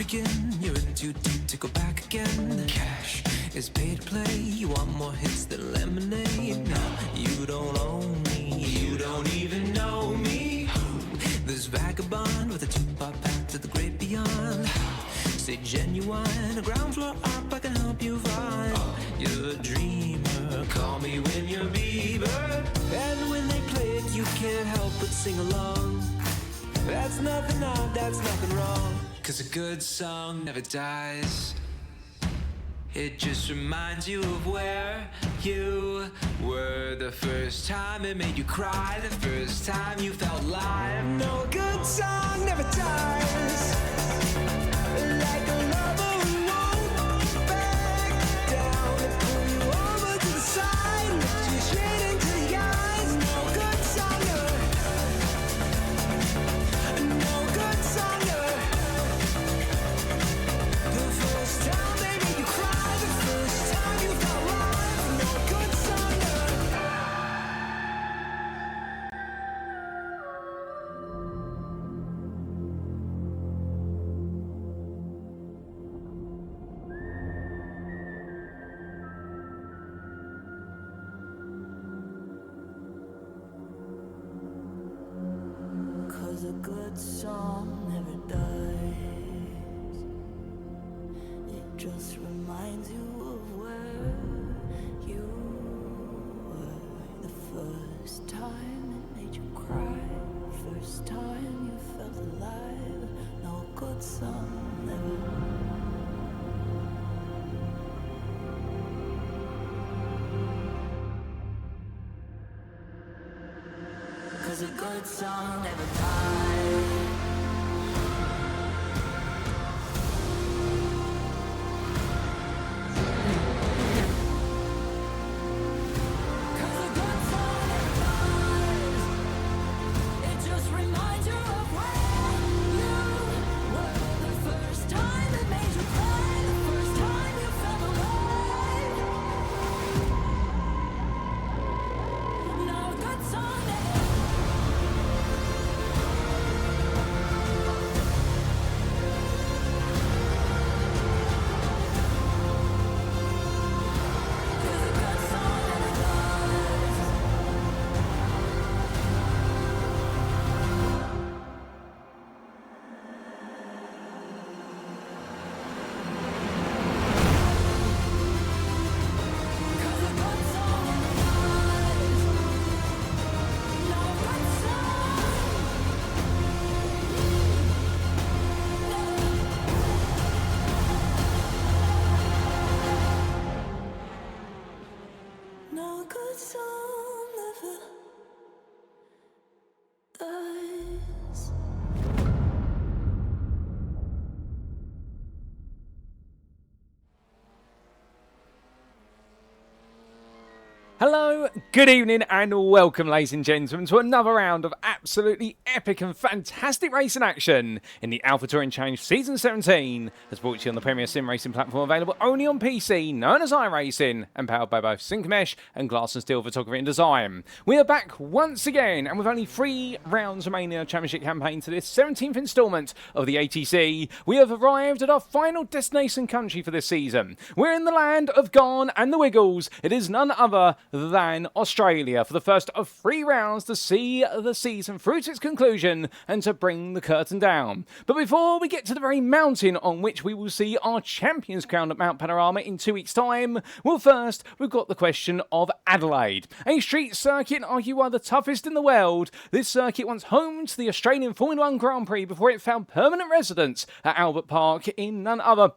begin. You're in too deep to go back again. Cash is pay to play. You want more hits than lemonade. No, you don't own me. You don't even know me. This vagabond with a two-part path to the great beyond. Say genuine, a ground floor up I can help you find. You're a dreamer, call me when you're Bieber. And when they play it, you can't help but sing along. That's nothing odd, that's nothing wrong. 'Cause a good song never dies. It just reminds you of where you were the first time it made you cry, the first time you felt live. No, a good song never dies. Like a lover who won't back down and pull you over to the side, look you straight into the eyes. No good song ever. No good song ever. The first time they made you cry, the first time you felt live. No good song ever. Cause a good song never dies. It just reminds you of where you were the first time it made you cry, first time you felt alive. No good song never. Cause a good song never dies. Cause a good song never dies. It just reminds you of where you were the first time it made you cry, the first time you felt alive. No good song never. No good song never dies. Hello, good evening and welcome ladies and gentlemen to another round of absolutely epic and fantastic racing action in the Alpha Touring Challenge Season 17 as brought to you on the premier sim racing platform available only on PC known as iRacing and powered by both Syncmesh and Glass and Steel Photography and Design. We are back once again and with only 3 rounds remaining in our championship campaign to this 17th instalment of the ATC, we have arrived at our final destination country for this season. We're in the land of Gone and the Wiggles. It is none other than Australia for the first of 3 rounds to see the season through to its conclusion and to bring the curtain down. But before we get to the very mountain on which we will see our champions crowned at Mount Panorama in 2 weeks' time, well, first we've got the question of Adelaide. A street circuit argued one of the toughest in the world. This circuit once home to the Australian Formula 1 Grand Prix before it found permanent residence at Albert Park in none other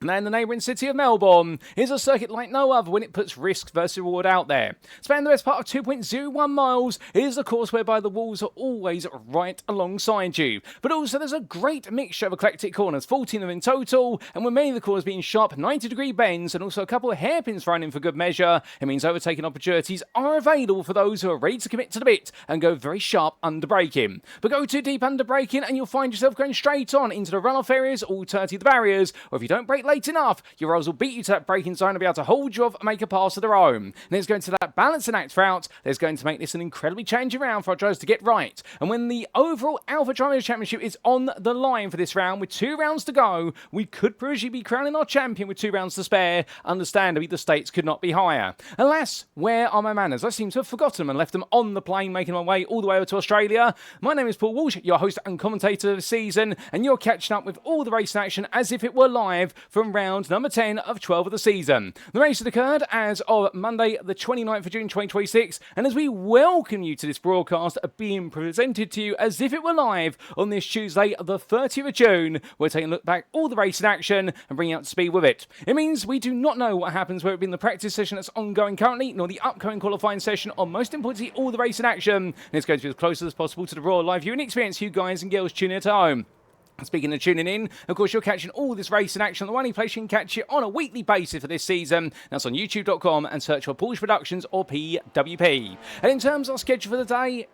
than the neighbouring city of Melbourne. Is a circuit like no other when it puts risk versus reward out there. Spanning the best part of 2.01 miles, it is a course whereby the walls are always right alongside you. But also there's a great mixture of eclectic corners, 14 of them in total, and with many of the corners being sharp 90-degree bends and also a couple of hairpins thrown in for good measure, it means overtaking opportunities are available for those who are ready to commit to the bit and go very sharp under braking. But go too deep under braking and you'll find yourself going straight on into the runoff areas, alternatively the barriers, or if you don't brake late enough, your rivals will beat you to that braking zone and be able to hold you off and make a pass of their own. And there's going to that balancing act throughout. There's going to make this an incredibly challenging round for our drivers to get right. And when the overall Alpha Drivers Championship is on the line for this round, with 2 rounds to go, we could provisionally be crowning our champion with 2 rounds to spare. Understandably, the stakes could not be higher. Alas, where are my manners? I seem to have forgotten them and left them on the plane, making my way all the way over to Australia. My name is Paul Walsh, your host and commentator of the season, and you're catching up with all the race action as if it were live from round number 10 of 12 of the season. The race had occurred as of Monday, the 29th of June 2026, and as we welcome you to this broadcast being presented to you as if it were live on this Tuesday, the 30th of June, we're taking a look back all the race in action and bringing you up to speed with it. It means we do not know what happens whether it be in the practice session that's ongoing currently, nor the upcoming qualifying session, or most importantly, all the race in action. And it's going to be as close as possible to the raw live viewing experience you guys and girls tuning at home. Speaking of tuning in, of course, you're catching all this race in action on the only place you can catch it on a weekly basis for this season. That's on youtube.com and search for Porsche Productions or PWP. And in terms of our schedule for the day,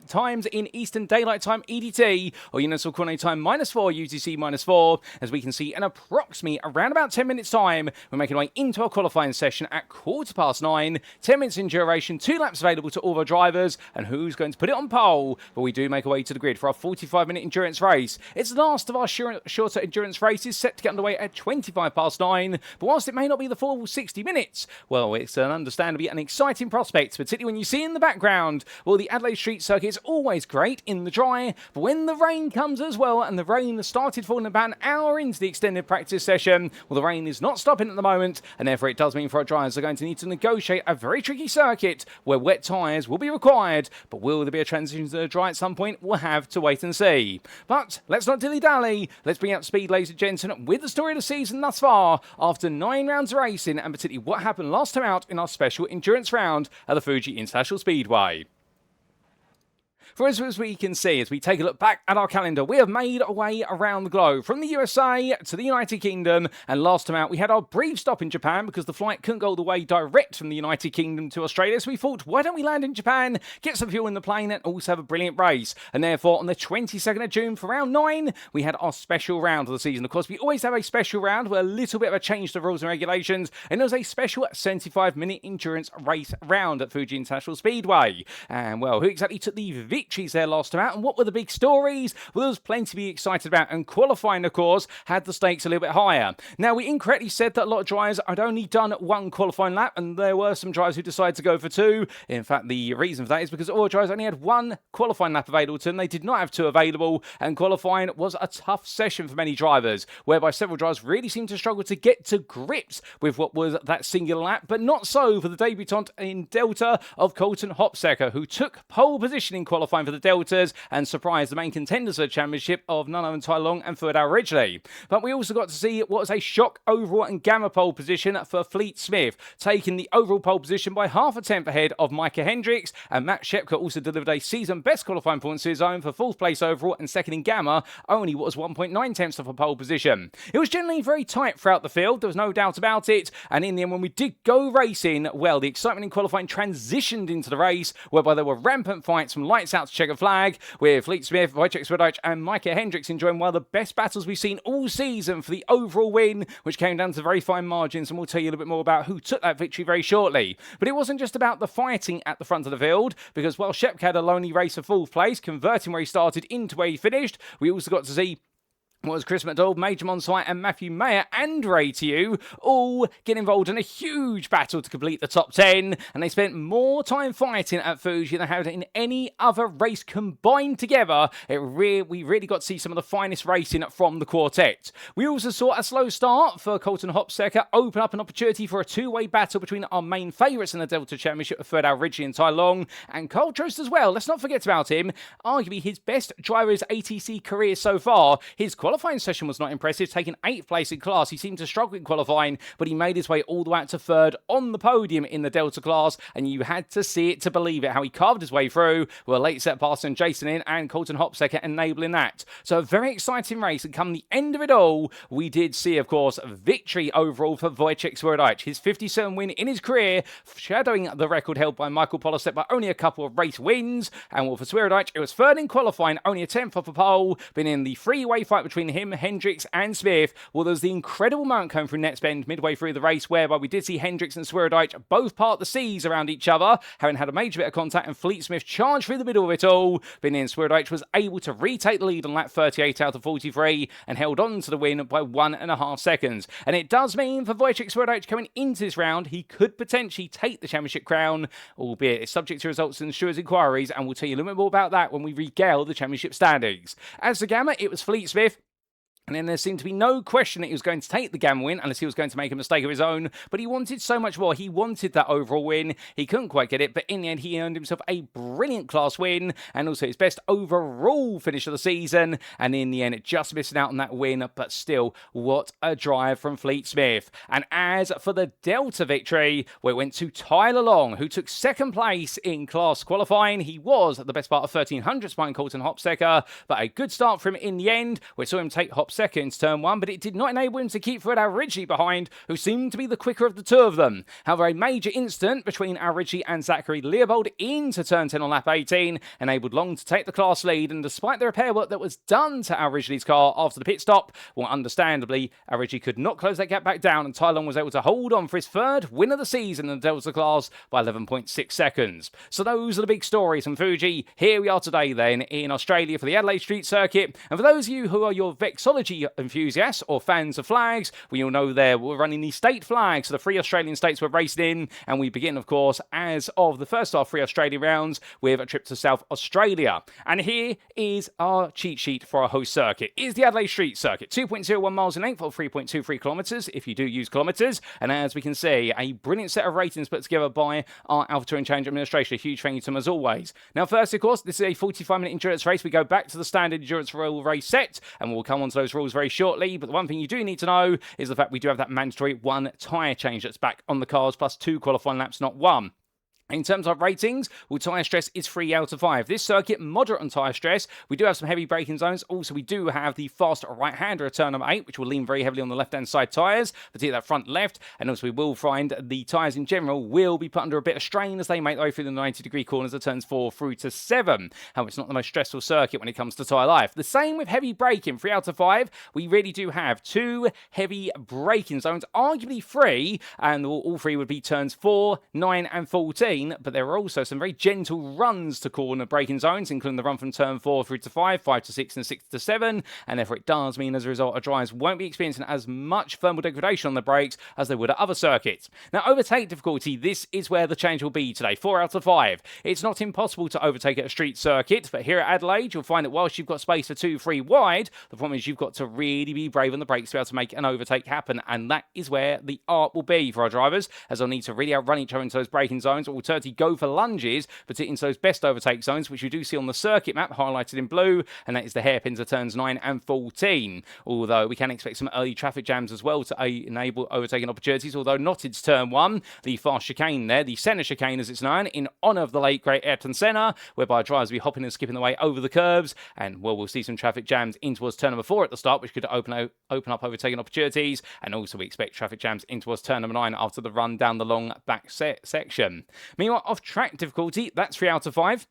times in Eastern Daylight Time EDT or Universal Coordinate Time -4 UTC -4, as we can see in approximately around about 10 minutes time we're making our way into our qualifying session at 9:15, 10 minutes in duration, 2 laps available to all of our drivers, and who's going to put it on pole. But we do make our way to the grid for our 45-minute endurance race. It's the last of our shorter endurance races, set to get underway at 9:25, but whilst it may not be the full 60 minutes, well, it's understandably an exciting prospect, particularly when you see in the background, well, the Adelaide Street Circuit is always great in the dry, but when the rain comes as well, and the rain has started falling about an hour into the extended practice session, well, the rain is not stopping at the moment, and therefore it does mean for our drivers are going to need to negotiate a very tricky circuit where wet tyres will be required. But will there be a transition to the dry at some point? We'll have to wait and see. But let's not dilly-dally. Let's bring up speed, ladies and gentlemen, with the story of the season thus far, after 9 rounds of racing, and particularly what happened last time out in our special endurance round at the Fuji International Speedway. For as we can see, as we take a look back at our calendar, we have made our way around the globe, from the USA to the United Kingdom, and last time out we had our brief stop in Japan because the flight couldn't go all the way direct from the United Kingdom to Australia, so we thought, why don't we land in Japan, get some fuel in the plane, and also have a brilliant race. And therefore, on the 22nd of June for round 9, we had our special round of the season. Of course, we always have a special round with a little bit of a change to the rules and regulations, and it was a special 75-minute endurance race round at Fuji International Speedway. And well, who exactly took the victories there last time out, and what were the big stories? Well, there was plenty to be excited about, and qualifying, of course, had the stakes a little bit higher. Now, we incorrectly said that a lot of drivers had only done 1 qualifying lap, and there were some drivers who decided to go for 2. In fact, the reason for that is because all drivers only had 1 qualifying lap available to them. They did not have 2 available, and qualifying was a tough session for many drivers, whereby several drivers really seemed to struggle to get to grips with what was that singular lap, but not so for the debutant in Delta of Colton Hopsecker, who took pole position in qualifying for the Deltas and surprised the main contenders of the championship of none other than Tai Long and Fuji originally. But we also got to see what was a shock overall and gamma pole position for Fleet Smith, taking the overall pole position by half a tenth ahead of Micah Hendricks, and Matt Shepka also delivered a season best qualifying points to his own for 4th place overall and second in gamma, only what was 1.9 tenths of a pole position. It was generally very tight throughout the field, there was no doubt about it, and in the end when we did go racing, well, the excitement in qualifying transitioned into the race, whereby there were rampant fights from lights out to checker flag, with Fleet Smith, Wojciech Swirydowicz and Micah Hendricks enjoying one of the best battles we've seen all season for the overall win, which came down to very fine margins, and we'll tell you a little bit more about who took that victory very shortly. But it wasn't just about the fighting at the front of the field, because while Shepka had a lonely race for 4th place, converting where he started into where he finished, we also got to see was Chris McDowell, Major Monsite and Matthew Mayer and Ray Tiu all get involved in a huge battle to complete the top 10, and they spent more time fighting at Fuji than had in any other race combined together. We really got to see some of the finest racing from the quartet. We also saw a slow start for Colton Hopsecker open up an opportunity for a 2-way battle between our main favourites in the Delta Championship of Fuji Ridgely and Tai Long, and Carl Trost as well. Let's not forget about him. Arguably his best driver's ATC career so far. His qualifying session was not impressive, taking 8th place in class. He seemed to struggle in qualifying, but he made his way all the way out to 3rd on the podium in the Delta class, and you had to see it to believe it, how he carved his way through, with a late set pass on Jason in and Colton Hopsecker enabling that. So a very exciting race, and come the end of it all, we did see, of course, victory overall for Wojciech Swirydowicz, his 57th win in his career, shadowing the record held by Michael Polasek by only a couple of race wins. And well, for Swirydowicz, it was 3rd in qualifying, only a 10th off a pole, been in the 3-way fight with between him, Hendricks and Smith. Well, there was the incredible moment coming through Netsbend midway through the race, whereby we did see Hendricks and Swirydowicz both part the seas around each other, having had a major bit of contact, and Fleet Smith charged through the middle of it all. But in the end, Swirydowicz was able to retake the lead on lap 38 out of 43 and held on to the win by 1.5 seconds. And it does mean for Wojciech Swirydowicz coming into this round, he could potentially take the championship crown, albeit it's subject to results and stewards' inquiries, and we'll tell you a little bit more about that when we regale the championship standings. As the Gamma, it was Fleet Smith. And then there seemed to be no question that he was going to take the Gamma win unless he was going to make a mistake of his own. But he wanted so much more. He wanted that overall win. He couldn't quite get it. But in the end, he earned himself a brilliant class win and also his best overall finish of the season. And in the end, just missing out on that win. But still, what a drive from Fleet Smith. And as for the Delta victory, where it went to Tyler Long, who took second place in class qualifying. He was at the best part of 1300 behind Colton Hopstecker. But a good start for him in the end. We saw him take Hopstecker seconds turn one, but it did not enable him to keep Fred Ridgely behind, who seemed to be the quicker of the two of them. However, a major incident between Ridgely and Zachary Leopold into turn 10 on lap 18 enabled Long to take the class lead, and despite the repair work that was done to Ridgely's car after the pit stop, well, understandably, Ridgely could not close that gap back down, and Tyler Long was able to hold on for his third win of the season in the Delta class by 11.6 seconds. So those are the big stories from Fuji. Here we are today then in Australia for the Adelaide Street Circuit, and for those of you who are your Vexology enthusiasts or fans of flags, we all know there we're running the state flags, so the 3 Australian states we're racing in, and we begin, of course, as of the first of 3 Australian rounds with a trip to South Australia. And here is our cheat sheet for our host circuit. It is the Adelaide Street Circuit, 2.01 miles in length or 3.23 kilometres if you do use kilometres, and as we can see, a brilliant set of ratings put together by our Alpha Touring Change administration. A huge thank you to them as always. Now first, of course, this is a 45-minute endurance race. We go back to the standard endurance rule race set, and we'll come on to those rules very shortly, but the one thing you do need to know is the fact we do have that mandatory 1 tyre change that's back on the cars, plus 2 qualifying laps, not 1. In terms of ratings, well, tyre stress is 3 out of 5. This circuit, moderate on tyre stress. We do have some heavy braking zones. Also, we do have the fast right-hander at turn number 8, which will lean very heavily on the left-hand side tyres, particularly that front left. And also, we will find the tyres in general will be put under a bit of strain as they make their way through the 90-degree corners of turns 4 through to 7. However, it's not the most stressful circuit when it comes to tyre life. The same with heavy braking, 3 out of 5. We really do have 2 heavy braking zones, arguably 3, and all 3 would be turns 4, 9, and 14. But there are also some very gentle runs to corner braking zones, including the run from turn 4 through to 5, 5 to 6, and 6 to 7, and therefore it does mean as a result our drivers won't be experiencing as much thermal degradation on the brakes as they would at other circuits. Now, overtake difficulty, this is where the change will be today, 4 out of 5. It's not impossible to overtake at a street circuit, but here at Adelaide you'll find that whilst you've got space for 2, 3 wide, the problem is you've got to really be brave on the brakes to be able to make an overtake happen, and that is where the art will be for our drivers, as they'll need to really outrun each other into those braking zones, or alternatively go for lunges, particularly into those best overtake zones, which you do see on the circuit map highlighted in blue, and that is the hairpins of turns 9 and 14. Although we can expect some early traffic jams as well to enable overtaking opportunities, although not into turn 1, the fast chicane there, the Senna chicane as it's known, in honour of the late great Ayrton Senna, whereby drivers will be hopping and skipping the way over the curbs, and well, we'll see some traffic jams in towards turn number 4 at the start, which could open up overtaking opportunities, and also we expect traffic jams in towards turn number 9 after the run down the long back section. Meanwhile, off-track difficulty, that's 3 out of 5.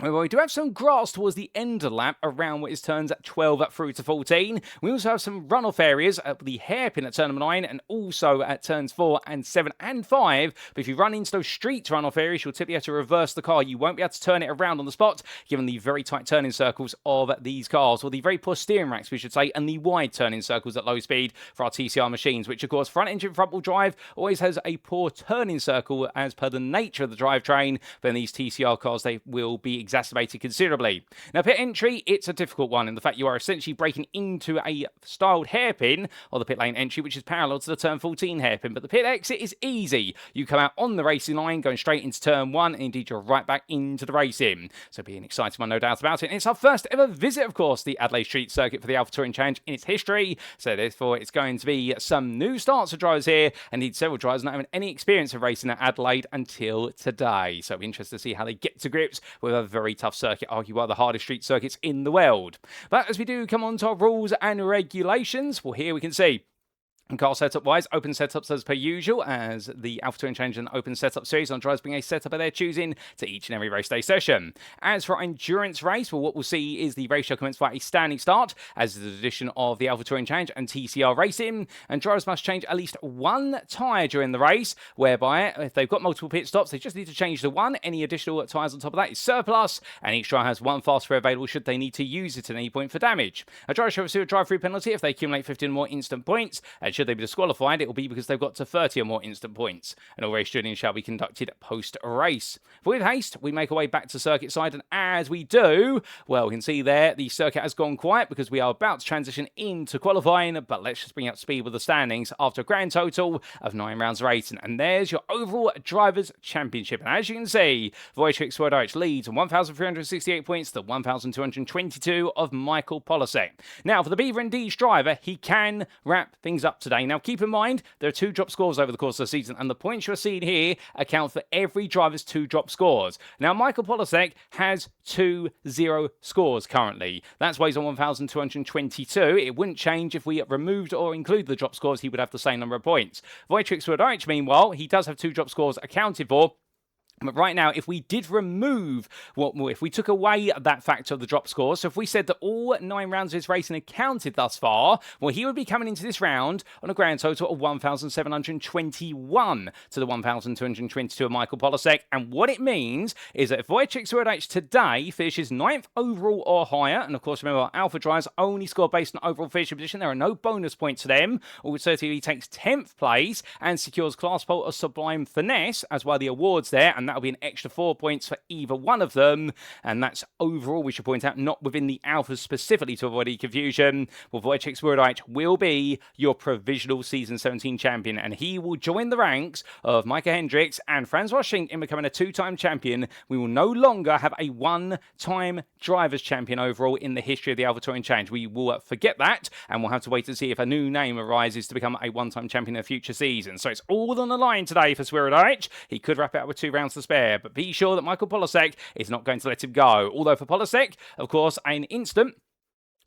Well, we do have some grass towards the end of the lap around what is turns at 12 through to 14. We also have some runoff areas at the hairpin at turn number 9 and also at turns 4 and 7 and 5. But if you run into those street runoff areas, you'll typically have to reverse the car. You won't be able to turn it around on the spot, given the very tight turning circles of these cars, or the very poor steering racks, we should say, and the wide turning circles at low speed for our TCR machines, which, of course, front engine front-wheel drive always has a poor turning circle as per the nature of the drivetrain. But in these TCR cars, they will be exacerbated considerably. Now, pit entry, it's a difficult one in the fact you are essentially breaking into a styled hairpin, or the pit lane entry, which is parallel to the turn 14 hairpin, but the pit exit is easy. You come out on the racing line, going straight into turn 1, and indeed you're right back into the racing. So be an exciting one, no doubt about it. And it's our first ever visit, of course, the Adelaide Street Circuit for the Alpha Touring Challenge in its history, so therefore it's going to be some new starts for drivers here, and indeed several drivers not having any experience of racing at Adelaide until today. So we're interested to see how they get to grips with a very tough circuit, arguably one of the hardest street circuits in the world. But as we do come on to our rules and regulations, well, here we can see And car setup-wise, open setups as per usual, as the AlphaTouring Challenge an open setup series on drivers bring a setup of their choosing to each and every race day session. As for our endurance race, well, what we'll see is the race shall commence by a standing start, as is the tradition of the AlphaTouring Challenge and TCR Racing, and drivers must change at least one tyre during the race, whereby if they've got multiple pit stops, they just need to change the one. Any additional tyres on top of that is surplus, and each driver has one fast spare available should they need to use it at any point for damage. A driver shall receive a drive-through penalty if they accumulate 15 or more instant points, and should they be disqualified, it will be because they've got to 30 or more instant points. And all race journeys shall be conducted post-race. With haste, we make our way back to circuit side, and as we do, well, you can see there, the circuit has gone quiet because we are about to transition into qualifying, but let's just bring up speed with the standings after a grand total of 9 rounds of racing. And there's your overall Drivers' Championship. And as you can see, Wojciech Swirydowicz leads on 1,368 points to 1,222 of Michael Polasek. Now, for the Beaver and D's driver, he can wrap things up today. Now, keep in mind, there are 2 drop scores over the course of the season, and the points you're seeing here account for every driver's 2 drop scores. Now, Michael Polasek has 2-0 scores currently. That's why he's on 1,222. It wouldn't change if we removed or included the drop scores. He would have the same number of points. Wojciech Swirydowicz, meanwhile, he does have 2 drop scores accounted for. But right now, if we did remove, if we took away that factor of the drop score, so if we said that all 9 rounds of his racing had counted thus far, well, he would be coming into this round on a grand total of 1,721 to the 1,222 of Michael Polasek. And what it means is that if Wojciech Swirydowicz today finishes 9th overall or higher, and of course, remember, Alpha drivers only score based on overall finishing position, there are no bonus points to them, alternatively, he takes 10th place and secures Class Pole or Sublime Finesse as well the awards there, and that'll be an extra 4 points for either one of them, and that's overall, we should point out, not within the Alphas specifically to avoid any confusion. Well, Wojciech Swirydowicz will be your provisional Season 17 champion, and he will join the ranks of Micah Hendricks and Francois Schinck in becoming a 2-time champion. We will no longer have a 1-time drivers champion overall in the history of the AlphaTouring Challenge. We will forget that, and we'll have to wait to see if a new name arises to become a 1-time champion in a future season. So it's all on the line today for Swirydowicz. He could wrap it up with 2 rounds to spare, but be sure that Michael Polasek is not going to let him go. Although for Polasek, of course, an instant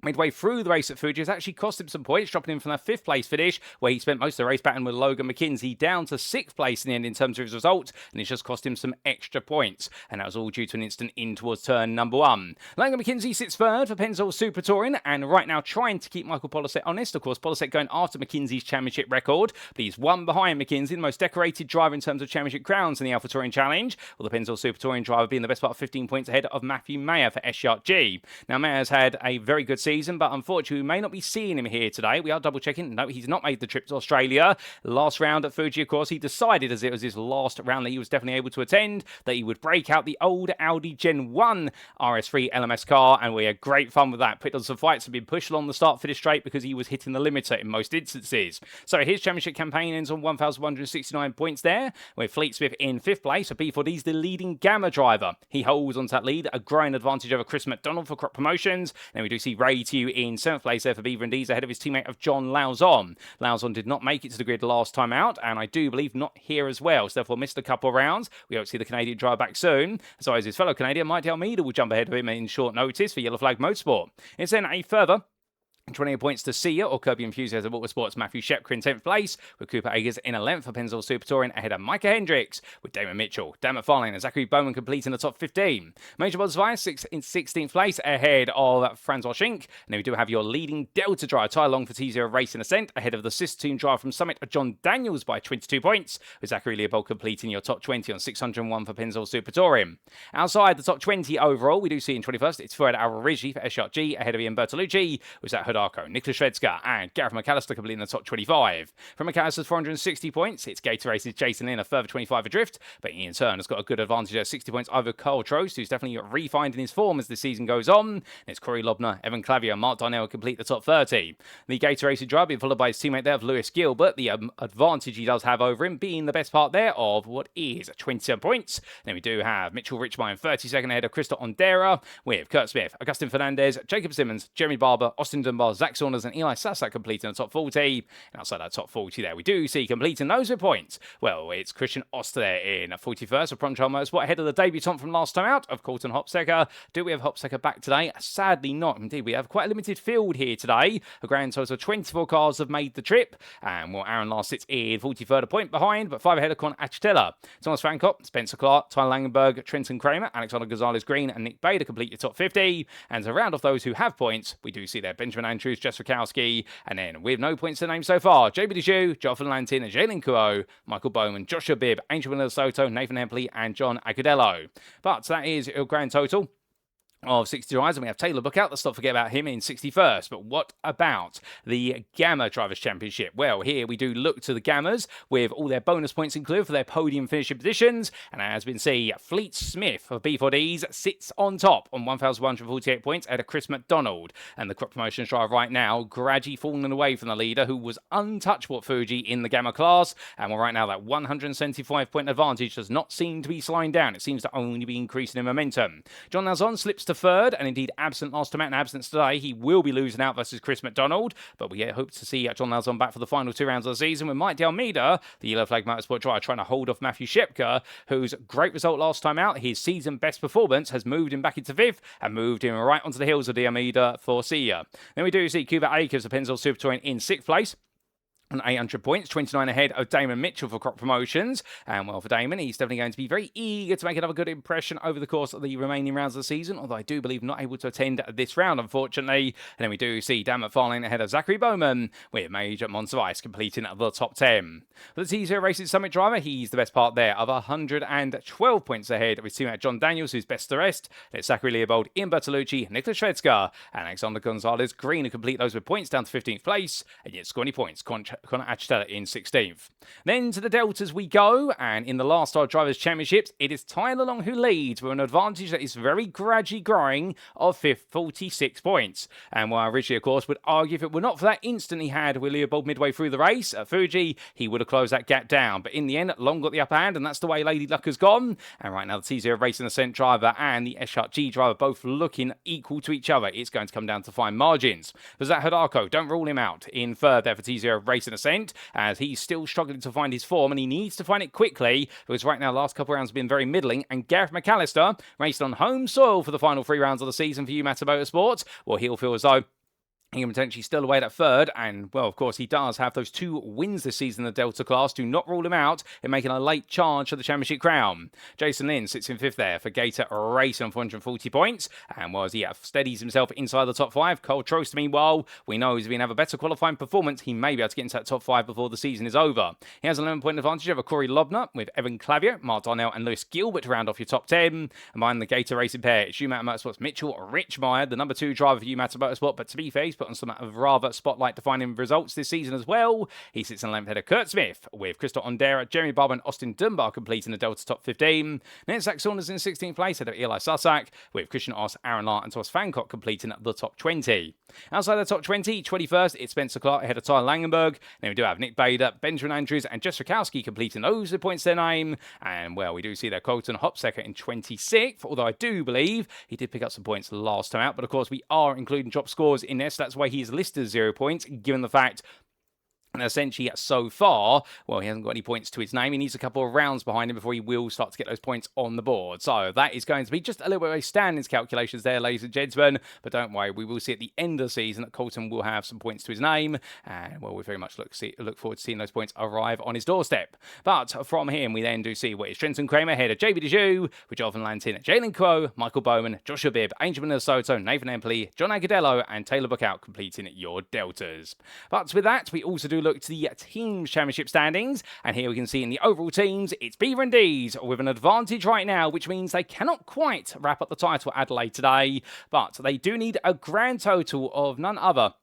midway through the race at Fuji has actually cost him some points, dropping him from that 5th place finish, where he spent most of the race battling with Logan McKenzie, down to 6th place in the end in terms of his result, and it's just cost him some extra points, and that was all due to an instant in towards turn number 1. Logan McKenzie sits 3rd for Pennzoil Super Touring, and right now trying to keep Michael Polasek honest. Of course, Polasek going after McKenzie's championship record, but he's 1 behind McKenzie, the most decorated driver in terms of championship crowns in the AlphaTouring Challenge, with the Pennzoil Super Touring driver being the best part of 15 points ahead of Matthew Mayer for S-Shark G. Now, Mayer's had a very good season, but unfortunately, we may not be seeing him here today. We are double checking. No, he's not made the trip to Australia. Last round at Fuji, of course, he decided, as it was his last round that he was definitely able to attend, that he would break out the old Audi Gen 1 RS3 LMS car, and we had great fun with that. Picked on some fights and been pushed along the start finish straight because he was hitting the limiter in most instances. So his championship campaign ends on 1,169 points there, with Fleet Smith in 5th place. So B4D's the leading Gamma driver. He holds onto that lead, a growing advantage over Chris McDonald for Crop Promotions. Then we do see Ray Tew in 7th place there for Beaver and D's, ahead of his teammate of John Lauzon. Lauzon did not make it to the grid last time out, and I do believe not here as well, so therefore missed a couple of rounds. We hope to see the Canadian driver back soon, so as his fellow Canadian, Mighty Almeida will jump ahead of him in short notice for Yellow Flag Motorsport. It's then a further 28 points to Sia or Kirby Enthusiasm Motorsports Matthew Shepker in 10th place, with Cooper Eggers in 11th for Pennzoil Super Touring, ahead of Micah Hendricks, with Damon Mitchell, Dan McFarlane and Zachary Bowman completing the top 15. Major Bosvire in 16th place, ahead of Francois Schinck. And then we do have your leading Delta driver, Ty Long for T0 Racing Ascent, ahead of the sister team driver from Summit, John Daniels, by 22 points, with Zachary Leopold completing your top 20 on 601 for Pennzoil Super Touring. Outside the top 20 overall, we do see in 21st, it's Fred Alrigi for S-Shark G, ahead of Ian Bertolucci, with Zach Hodako, Nicholas Shredska, and Gareth McAllister completing the top 25. From McAllister's 460 points, it's Gator Race's Jason Lynn, a further 25 adrift, but Ian Turn has got a good advantage at 60 points over Carl Trost, who's definitely refinding his form as the season goes on. And it's Corey Lobner, Evan Clavier, and Mark Darnell complete the top 30. The Gator Race's driver being followed by his teammate there of Lewis Gilbert, the advantage he does have over him being the best part there of what is 27 points. Then we do have Mitchell Richmond 32nd ahead of Krista Ondera, with Kurt Smith, Augustin Fernandez, Jacob Simmons, Jeremy Barber, Austin Dunbar, Supercars, Zach Saunders and Eli Sasak completing the top 40. And outside that top 40 there, we do see completing those with points. Well, it's Christian Oster there in 41st of Pronchal Motorsport, ahead of the debutant from last time out of Colton Hopsecker. Do we have Hopsecker back today? Sadly not. Indeed, we have quite a limited field here today. A grand total of 24 cars have made the trip. And well, Aaron Last sits in 43rd, a point behind, but 5 ahead of Con Achitella. Thomas Fancott, Spencer Clark, Tyler Langenberg, Trenton Kramer, Alexander Gonzalez Green, and Nick Bader complete your top 50. And to round off those who have points, we do see there Benjamin Andrews, Jess Rakowski, and then with no points to name so far, JB DeJu, Jonathan Lantin, and Jalen Kuo, Michael Bowman, Joshua Bibb, Angel Minnesota, Nathan Hempley, and John Agudello. But that is your grand total of 60 drivers, and we have Taylor Bookout. Let's not forget about him in 61st. But what about the Gamma Drivers' Championship? Well, here we do look to the Gammas with all their bonus points included for their podium finishing positions. And as we can see, Fleet Smith of B4Ds sits on top on 1,148 points ahead of Chris McDonald. And the Crop Promotions driver right now, gradually falling away from the leader, who was untouchable at Fuji in the Gamma class. And well, right now, that 175-point advantage does not seem to be slowing down. It seems to only be increasing in momentum. John Nazon slips to third, and indeed absent last time out and absence today. He will be losing out versus Chris McDonald, but we hope to see John Nazon back for the final 2 rounds of the season with Mike Almeida, the Yellow Flag Motorsport driver, trying to hold off Matthew Shepka, whose great result last time out, his season best performance, has moved him back into 5th and moved him right onto the heels of the Almeida Forcia. Then we do see Cuba Akers of Pennzoil Super Touring in 6th place. On 800 points, 29 ahead of Damon Mitchell for Crop Promotions. And well, for Damon, he's definitely going to be very eager to make another good impression over the course of the remaining rounds of the season, although I do believe not able to attend this round, unfortunately. And then we do see Dan McFarlane ahead of Zachary Bowman, with Major Montevice completing the top 10. For the T0 Racing Summit driver, he's the best part there, of 112 points ahead of his teammate John Daniels, who's best the rest. It's Zachary Leopold, Ian Bertolucci, Nicholas Shvedska, and Alexander Gonzalez Green, who complete those with points down to 15th place, and yet score any points. Connor Achitella in 16th. Then to the Deltas we go, and in the last Star Drivers' Championships, it is Tyler Long who leads with an advantage that is very gradually growing of 46 points. And while originally, of course, would argue if it were not for that instant he had with Leopold midway through the race at Fuji, he would have closed that gap down. But in the end, Long got the upper hand, and that's the way Lady Luck has gone. And right now, the T0 Racing Ascent driver and the S-Shark G driver both looking equal to each other. It's going to come down to fine margins. But Zach Hidako, don't rule him out in third there for T0 Racing Ascent, as he's still struggling to find his form, and he needs to find it quickly, because right now, last couple of rounds have been very middling. And Gareth McAllister, raced on home soil for the final 3 rounds of the season for Yamaha Motorsports, well, he'll feel as though he can potentially still away at third, and, well, of course, he does have those 2 wins this season in the Delta class. Do not rule him out in making a late charge for the championship crown. Jason Lynn sits in 5th there for Gator Racing on 440 points, and while he steadies himself inside the top 5, Cole Trost, meanwhile, we know he's going to have a better qualifying performance. He may be able to get into that top 5 before the season is over. He has an 11-point advantage over Corey Lobner, with Evan Clavier, Mark Darnell, and Lewis Gilbert to round off your top 10. And behind the Gator Racing pair, it's Yamaha Motorsports Mitchell Richmeyer, the number 2 driver for Yamaha Motorsport, but to be fair, he's put on some rather spotlight defining results this season as well. He sits in 11th head of Kurt Smith, with Crystal Ondera, Jeremy Barber, and Austin Dunbar completing the Delta top 15. Then Zach Saunders in 16th place ahead of Eli Susak, with Christian Oss, Aaron Lart, and Thomas Fancott completing the top 20. Outside the top 20, 21st, it's Spencer Clark ahead of Tyler Langenberg. Then we do have Nick Bader, Benjamin Andrews, and Jess Rakowski completing those with points to their name. And, well, we do see that Colton Hopsecker in 26th, although I do believe he did pick up some points last time out. But, of course, we are including drop scores in this. That's why he's listed as 0 points, given the fact and essentially, so far, well, he hasn't got any points to his name. He needs a couple of rounds behind him before he will start to get those points on the board. So that is going to be just a little bit of a standings calculations there, ladies and gentlemen. But don't worry, we will see at the end of the season that Colton will have some points to his name. And, well, we very much look forward to seeing those points arrive on his doorstep. But from him, we then do see what is Trenton Kramer ahead of JB DeJu, with Jonathan Lantin, Jalen Kuo, Michael Bowman, Joshua Bibb, Angel Minnesota, Nathan Empley, John Agudello, and Taylor Bookout completing your Deltas. But with that, we also do look to the Teams Championship standings, and here we can see in the overall teams, it's Beaver and D's with an advantage right now, which means they cannot quite wrap up the title at Adelaide today, but they do need a grand total of none other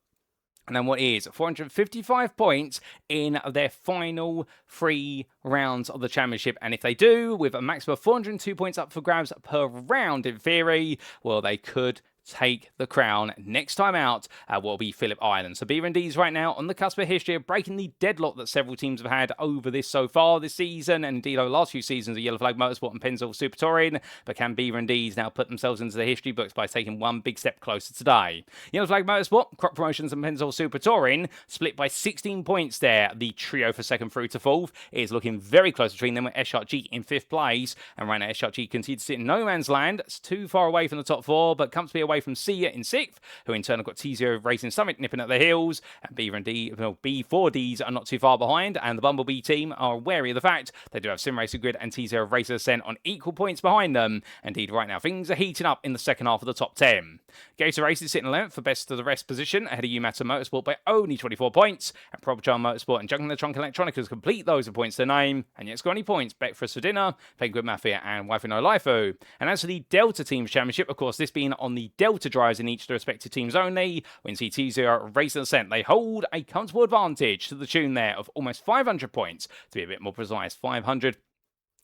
and then what is 455 points in their final 3 rounds of the championship. And if they do, with a maximum of 402 points up for grabs per round in theory, well, they could take the crown next time out at what will be Phillip Island. So BRD's right now on the cusp of history of breaking the deadlock that several teams have had over this so far this season, and indeed over the last few seasons of Yellow Flag Motorsport and Pennzoil Super Touring. But can BRD's now put themselves into the history books by taking one big step closer today? Yellow Flag Motorsport, Crop Promotions and Pennzoil Super Touring split by 16 points there. The trio for second through to fourth is looking very close between them, with SRG in fifth place, and right now SRG continues to sit in no man's land. It's too far away from the top four, but comfortably away from Sia in sixth, who in turn have got T0 Racing Summit nipping at their heels, and B4Ds are not too far behind, and the Bumblebee team are wary of the fact they do have Sim Racer Grid and T0 Racer Ascent on equal points behind them. Indeed, right now things are heating up in the second half of the top 10. Gator Racing sitting 11th for best of the rest position, ahead of Umata Motorsport by only 24 points, and Probchar Motorsport and Jungle Trunk Electronicas complete those with points to name, and yet score any points, Beckford for Dinner, Penguin Mafia and Waifu no Laifu. And as for the Delta Teams Championship, of course, this being on the Delta drivers in each of the respective teams only, when T0 Racer Ascent, they hold a comfortable advantage to the tune there of almost 500 points, to be a bit more precise, 500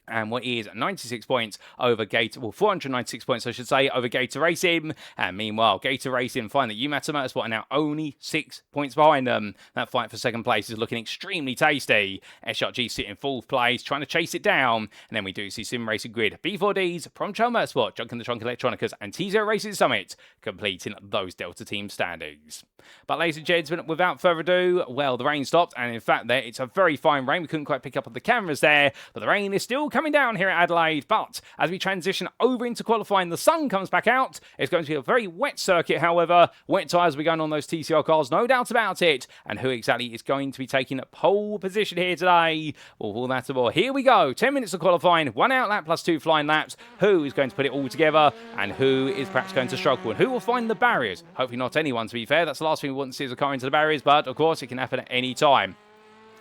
and what is 96 points over Gator, well, 496 points, I should say, over Gator Racing. And meanwhile, Gator Racing find that Umata Motorsport are now only 6 points behind them. That fight for second place is looking extremely tasty. SRG sitting in fourth place, trying to chase it down. And then we do see Sim Racing Grid, B4Ds, Promcho Motorsport, Junk in the Trunk Electronicas, and T0 Racing Summit completing those Delta team standings. But ladies and gentlemen, without further ado, well, the rain stopped, and in fact, there it's a very fine rain. We couldn't quite pick up on the cameras there, but the rain is still coming down here at Adelaide. But as we transition over into qualifying, the sun comes back out. It's going to be a very wet circuit, however. Wet tyres will be going on those TCR cars, no doubt about it. And who exactly is going to be taking pole position here today? Well, all that and more. Here we go. 10 minutes of qualifying, 1 out lap plus 2 flying laps. Who is going to put it all together, and who is perhaps going to struggle, and who will find the barriers? Hopefully not anyone, to be fair. That's the last thing we want to see is a car into the barriers, but of course it can happen at any time.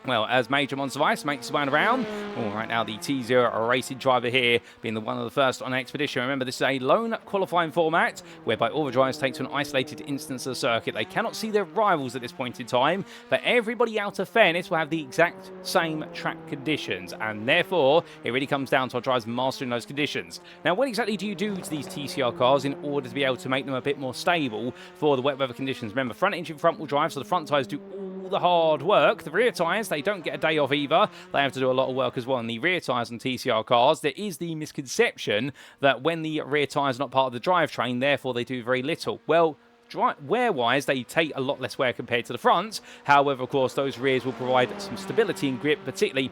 Well, as Major Monster Vice makes his way around, right now the T0 racing driver here being the one of the first on Expedition. Remember, this is a lone qualifying format whereby all the drivers take to an isolated instance of the circuit. They cannot see their rivals at this point in time, but everybody, out of fairness, will have the exact same track conditions, and therefore it really comes down to our drivers mastering those conditions. Now, what exactly do you do to these TCR cars in order to be able to make them a bit more stable for the wet weather conditions? Remember, front engine front wheel drive, so the front tyres do all the hard work. The rear tyres, they don't get a day off either. They have to do a lot of work as well. In the rear tyres on TCR cars, there is the misconception that when the rear tyres are not part of the drivetrain, therefore they do very little. Well, wear-wise, they take a lot less wear compared to the front. However, of course, those rears will provide some stability and grip, particularly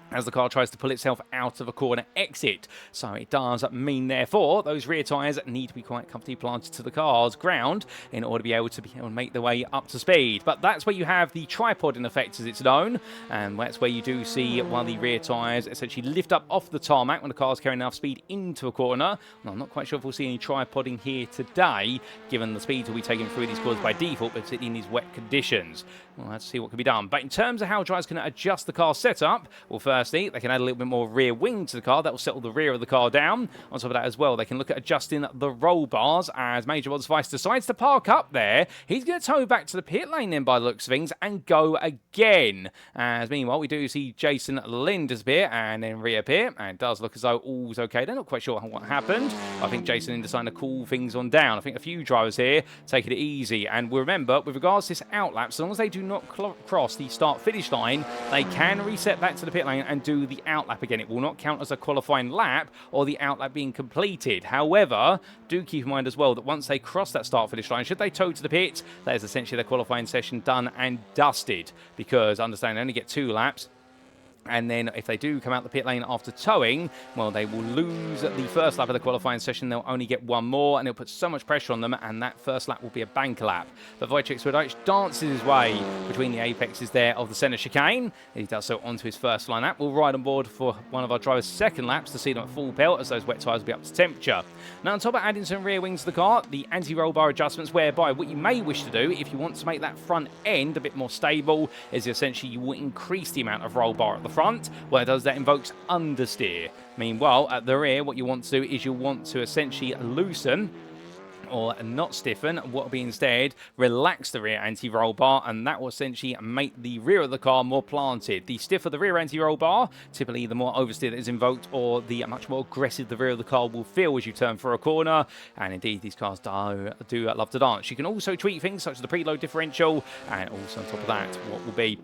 as the car tries to pull itself out of a corner exit. So it does mean, therefore, those rear tyres need to be quite comfortably planted to the car's ground in order to be able to make their way up to speed. But that's where you have the tripoding effect, as it's known, and that's where you do see one of the rear tyres essentially lift up off the tarmac when the car's carrying enough speed into a corner. Well, I'm not quite sure if we'll see any tripoding here today, given the speeds we'll be taking through these corners by default, but particularly in these wet conditions. We'll have to see what can be done. But in terms of how drivers can adjust the car setup, well, firstly, they can add a little bit more rear wing to the car. That will settle the rear of the car down. On top of that as well, they can look at adjusting the roll bars as Major Monster Vice decides to park up there. He's going to tow back to the pit lane then by the looks of things and go again. As meanwhile, we do see Jason Lynn disappear and then reappear. And it does look as though all's okay. They're not quite sure what happened. I think Jason Lynn decided to cool things on down. I think a few drivers here taking it easy. And remember, with regards to this outlap, so long as they do not cross the start-finish line, they can reset back to the pit lane and do the outlap again. It will not count as a qualifying lap or the outlap being completed. However, do keep in mind as well that once they cross that start-finish line, should they tow to the pit, that is essentially their qualifying session done and dusted, because understand they only get 2 laps. And then if they do come out the pit lane after towing, well, they will lose the first lap of the qualifying session. They'll only get 1 more, and it'll put so much pressure on them, and that first lap will be a bank lap. But Wojciech Swirydowicz dances his way between the apexes there of the centre chicane. He does so onto his first line lap. We'll ride on board for one of our drivers' second laps to see them at full pelt, as those wet tyres will be up to temperature. Now, on top of adding some rear wings to the car, the anti-roll bar adjustments, whereby what you may wish to do, if you want to make that front end a bit more stable, is essentially you will increase the amount of roll bar at the front. What it does, that invokes understeer. Meanwhile, at the rear, what you want to do is you want to essentially loosen or not stiffen, what will be instead relax the rear anti-roll bar, and that will essentially make the rear of the car more planted. The stiffer the rear anti-roll bar, typically the more oversteer that is invoked, or the much more aggressive the rear of the car will feel as you turn for a corner. And indeed, these cars do love to dance. You can also tweak things such as the preload differential, and also on top of that, what will be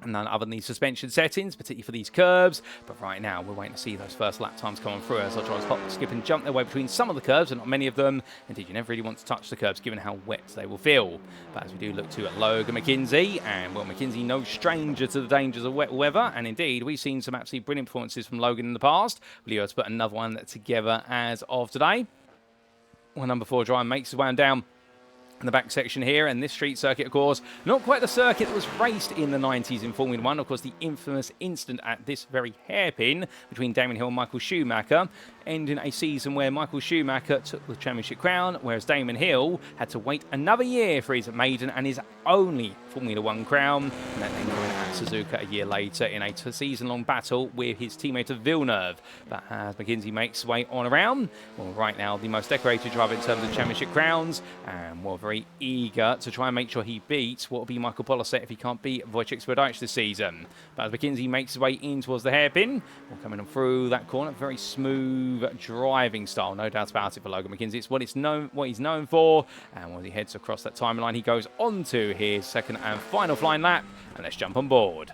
none other than these suspension settings, particularly for these curbs. But right now, we're waiting to see those first lap times coming through as our drivers hop, skip and jump their way between some of the curbs, and not many of them. Indeed, you never really want to touch the curbs given how wet they will feel. But as we do look to Logan McKenzie, and well, McKenzie no stranger to the dangers of wet weather, and indeed, we've seen some absolutely brilliant performances from Logan in the past. We'll be able to put another one together as of today. Well, number 4 driver makes his way on down in the back section here, and this street circuit, of course, not quite the circuit that was raced in the 90s in Formula 1. Of course, the infamous incident at this very hairpin between Damon Hill and Michael Schumacher, ending a season where Michael Schumacher took the championship crown, whereas Damon Hill had to wait another year for his maiden and his only Formula 1 crown, and that then going at Suzuka a year later in a season-long battle with his teammate of Villeneuve. But as McKenzie makes his way on around, well, right now the most decorated driver in terms of championship crowns, and well, very eager to try and make sure he beats what will be Michael Polasek if he can't beat Wojciech Swirydowicz this season. But as McKenzie makes his way in towards the hairpin, we're coming on through that corner, very smooth driving style, no doubt about it for Logan McKenzie. It's what he's known for, and when he heads across that timeline, he goes on to his second and final flying lap, and let's jump on board.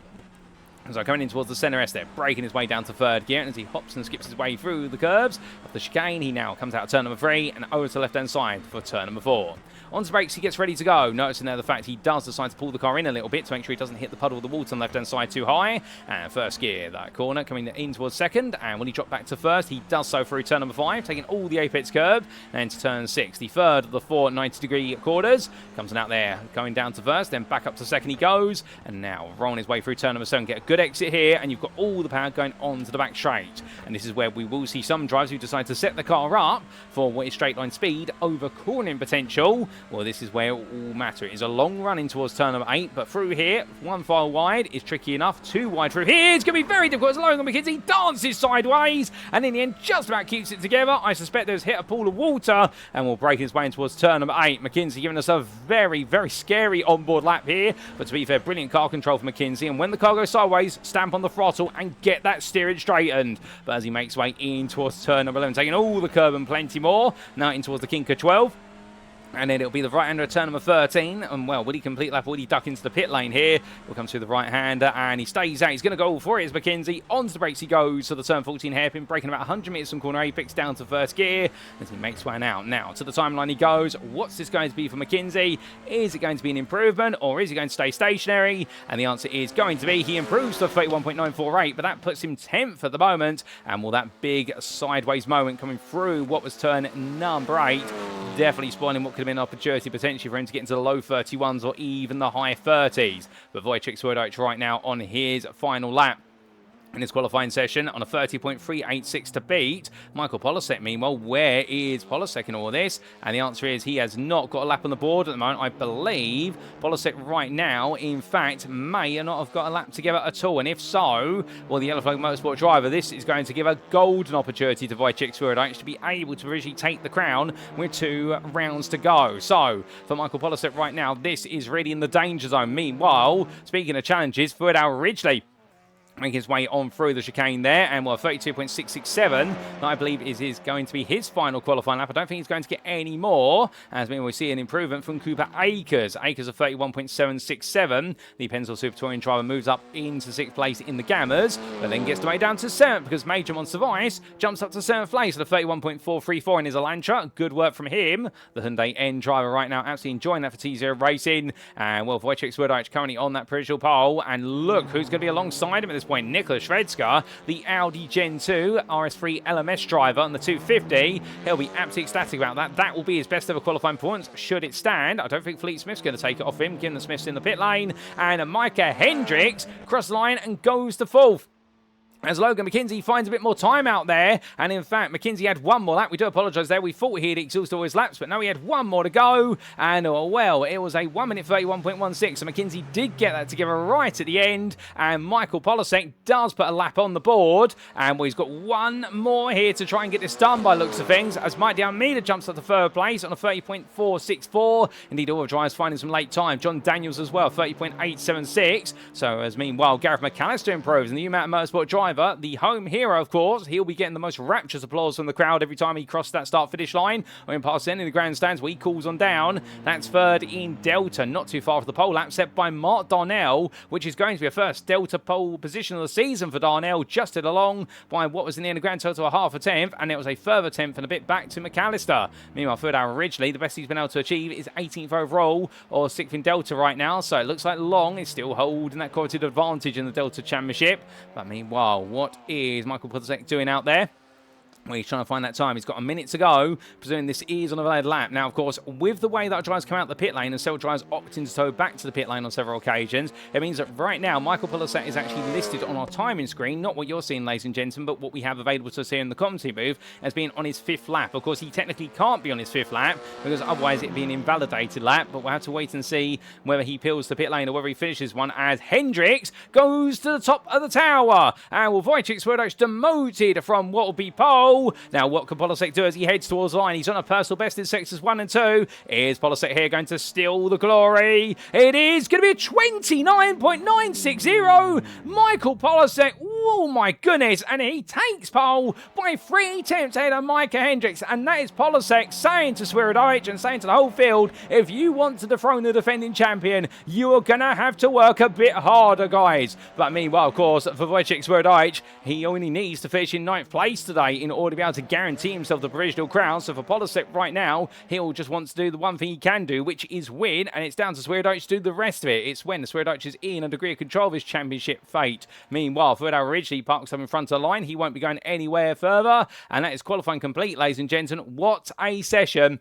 So coming in towards the centre S there, breaking his way down to third gear, and as he hops and skips his way through the curves of the chicane, he now comes out of turn number 3 and over to the left-hand side for turn number 4. On to brakes, he gets ready to go. Noticing there the fact he does decide to pull the car in a little bit to make sure he doesn't hit the puddle of the water on the left-hand side too high. And first gear, that corner, coming in towards second. And when he dropped back to first, he does so through turn number 5, taking all the apex curve. And to turn 6, the third of the 4 90-degree quarters. Comes out there, going down to first, then back up to second he goes. And now rolling his way through turn number 7, get a good exit here. And you've got all the power going on to the back straight. And this is where we will see some drivers who decide to set the car up for what is straight line speed over cornering potential. Well, this is where all matter. It is a long run in towards turn number 8, but through here, 1 file wide is tricky enough. 2 wide through here. It's going to be very difficult as Logan McKenzie dances sideways, and in the end, just about keeps it together. I suspect there's hit a pool of water, and will break his way in towards turn number 8. McKenzie giving us a very, very scary onboard lap here, but to be fair, brilliant car control for McKenzie, and when the car goes sideways, stamp on the throttle and get that steering straightened. But as he makes way in towards turn number 11, taking all the curb and plenty more, now in towards the kink of 12. And then it'll be the right-hander at turn number 13. And, well, will he complete lap? Will he duck into the pit lane here? We'll come through the right-hander, and he stays out. He's going to go all for it as McKenzie. Onto the brakes he goes to the turn 14 hairpin, breaking about 100 metres from corner apex down to first gear as he makes one out. Now, to the timeline he goes. What's this going to be for McKenzie? Is it going to be an improvement, or is he going to stay stationary? And the answer is going to be he improves to 31.948, but that puts him 10th at the moment. And, well, that big sideways moment coming through what was turn number 8, definitely spoiling what could have been an opportunity potentially for him to get into the low 31s or even the high 30s. But Wojciech Swirydowicz right now on his final lap in his qualifying session on a 30.386 to beat Michael Polasek. Meanwhile, where is Polasek in all this? And the answer is he has not got a lap on the board at the moment. I believe Polasek right now, in fact, may not have got a lap together at all. And if so, well, the Yellow Flag Motorsport driver, this is going to give a golden opportunity to Wojciech Swirydowicz to be able to originally take the crown with 2 rounds to go. So, for Michael Polasek right now, this is really in the danger zone. Meanwhile, speaking of challenges, Swirydowicz Ridgely making his way on through the chicane there, and well, 32.667, that I believe is going to be his final qualifying lap. I don't think he's going to get any more, as we see an improvement from Cooper Akers. Akers of 31.767. The Pennzoil Super Touring driver moves up into 6th place in the Gammas, but then gets to make down to 7th because Major Monster Vice jumps up to 7th place at a 31.434 in his Elantra. Good work from him. The Hyundai N driver right now absolutely enjoying that for T0 Racing, and well, Wojciech Swirydowicz currently on that provisional pole, and look who's going to be alongside him at this point. Nicholas Shvedska, the Audi Gen 2 RS3 LMS driver on the 250. He'll be absolutely ecstatic about that. That will be his best ever qualifying performance, should it stand. I don't think Fleet Smith's going to take it off him, given the Smith's in the pit lane. And Micah Hendricks cross line and goes to 4th. as Logan McKenzie finds a bit more time out there. And in fact, McKenzie had one more lap. We do apologise there. We thought he had exhausted all his laps, but no, he had one more to go. And, well, it was a 1 minute 31.16. So McKenzie did get that together right at the end. And Michael Polasek does put a lap on the board. And he's got one more here to try and get this done by looks of things. As Mike Almeida jumps up to third place on a 30.464. Indeed, all the drivers finding some late time. John Daniels as well, 30.876. So as meanwhile, Gareth McAllister improves. And the Mountain Motorsport driver, the home hero, of course, he'll be getting the most rapturous applause from the crowd every time he crosses that start-finish line. Or in past in the grandstands where he calls on down. That's third in Delta, not too far off the pole lap, set by Mark Darnell, which is going to be a first Delta pole position of the season for Darnell, just along by what was in the end of grand total of half a tenth, and it was a further tenth and a bit back to McAllister. Meanwhile, third hour originally, the best he's been able to achieve is 18th overall, or 6th in Delta right now, so it looks like Long is still holding that qualitative advantage in the Delta Championship. But meanwhile, what is Michael Polasek doing out there? Well, he's trying to find that time. He's got a minute to go, presuming this is on a valid lap. Now, of course, with the way that drivers come out the pit lane and several drivers opting to tow back to the pit lane on several occasions, it means that right now, Michael Polasek is actually listed on our timing screen, not what you're seeing, ladies and gentlemen, but what we have available to see in the commentary booth as being on his 5th lap. Of course, he technically can't be on his 5th lap because otherwise it'd be an invalidated lap, but we'll have to wait and see whether he peels the pit lane or whether he finishes one as Hendricks goes to the top of the tower. And will Wojciech Swirydowicz demoted from what will be pole. Now, what can Polasek do as he heads towards the line? He's on a personal best in sectors 1 and 2. Is Polasek here going to steal the glory? It is going to be a 29.960. Michael Polasek, oh my goodness, and he takes pole by 3 attempts ahead of Micah Hendricks. And that is Polasek saying to Swirydowicz and saying to the whole field, if you want to dethrone the defending champion, you are going to have to work a bit harder, guys. But meanwhile, of course, for Wojciech Swirydowicz, he only needs to finish in 9th place today in order to be able to guarantee himself the provisional crown. So for Polasek right now, he'll just want to do the one thing he can do, which is win, and it's down to Swirydowicz to do the rest of it. It's when Swirydowicz is in a degree of control of his championship fate. Meanwhile, Swirydowicz originally parks up in front of the line. He won't be going anywhere further, and that is qualifying complete, ladies and gentlemen. What a session.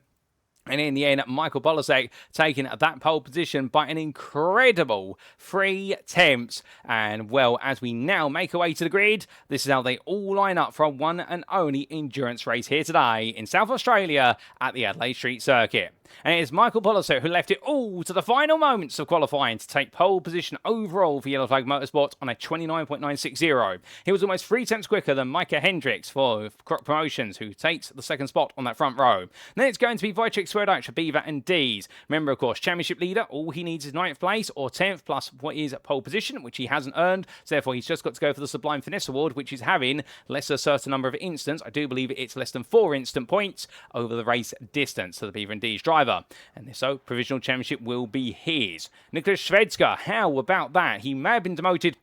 And in the end, Michael Polasek taking that pole position by an incredible 3 attempts. And, well, as we now make our way to the grid, this is how they all line up for a one and only endurance race here today in South Australia at the Adelaide Street Circuit. And it is Michael Polasek who left it all to the final moments of qualifying to take pole position overall for Yellow Flag Motorsport on a 29.960. He was almost 3 tenths quicker than Micah Hendricks for Croc Promotions, who takes the 2nd spot on that front row. Then it's going to be Wojciech Swirydowicz for Beaver and D's. Remember, of course, championship leader, all he needs is 9th place or 10th plus what is pole position, which he hasn't earned. So therefore, he's just got to go for the Sublime Finesse Award, which is having less a certain number of instants. I do believe it's less than 4 instant points over the race distance to the Beaver and D's driver. And so, provisional championship will be his. Nicholas Shvedska, how about that? He may have been demoted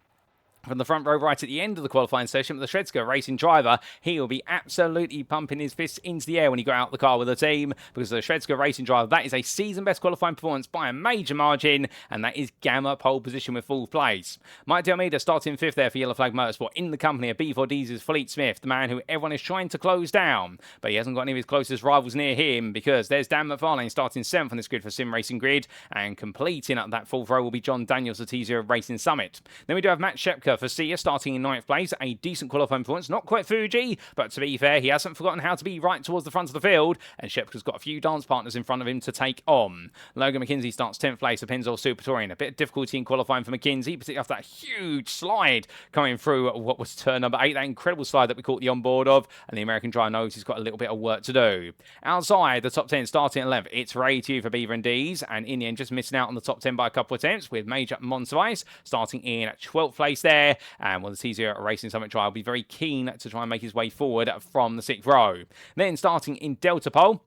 from the front row right at the end of the qualifying session, but the Shredska racing driver, he will be absolutely pumping his fists into the air when he got out the car with the team, because the Shredska racing driver, that is a season best qualifying performance by a major margin, and that is Gamma pole position with 4th place. Mike Almeida starting 5th there for Yellow Flag Motorsport in the company of B4D's Fleet Smith, the man who everyone is trying to close down, but he hasn't got any of his closest rivals near him, because there's Dan McFarlane starting 7th on this grid for Sim Racing Grid, and completing up that 4th row will be John Daniels, the T0 Racing Summit. Then we do have Matt Shepka for Sia starting in 9th place, a decent qualifying performance, not quite Fuji, but to be fair, he hasn't forgotten how to be right towards the front of the field, and Shepka's got a few dance partners in front of him to take on. Logan McKenzie starts 10th place for Pennzoil Super Touring, a bit of difficulty in qualifying for McKenzie, particularly after that huge slide coming through what was turn number 8, that incredible slide that we caught the onboard of, and the American driver knows he's got a little bit of work to do. Outside the top 10, starting at 11th, it's Ray Tew for Beaver and D's, and in the end, just missing out on the top 10 by a couple of attempts, with Major Montevice starting in 12th place there, and the T0 Racing Summit driver will be very keen to try and make his way forward from the 6th row. Then starting in Delta Pole,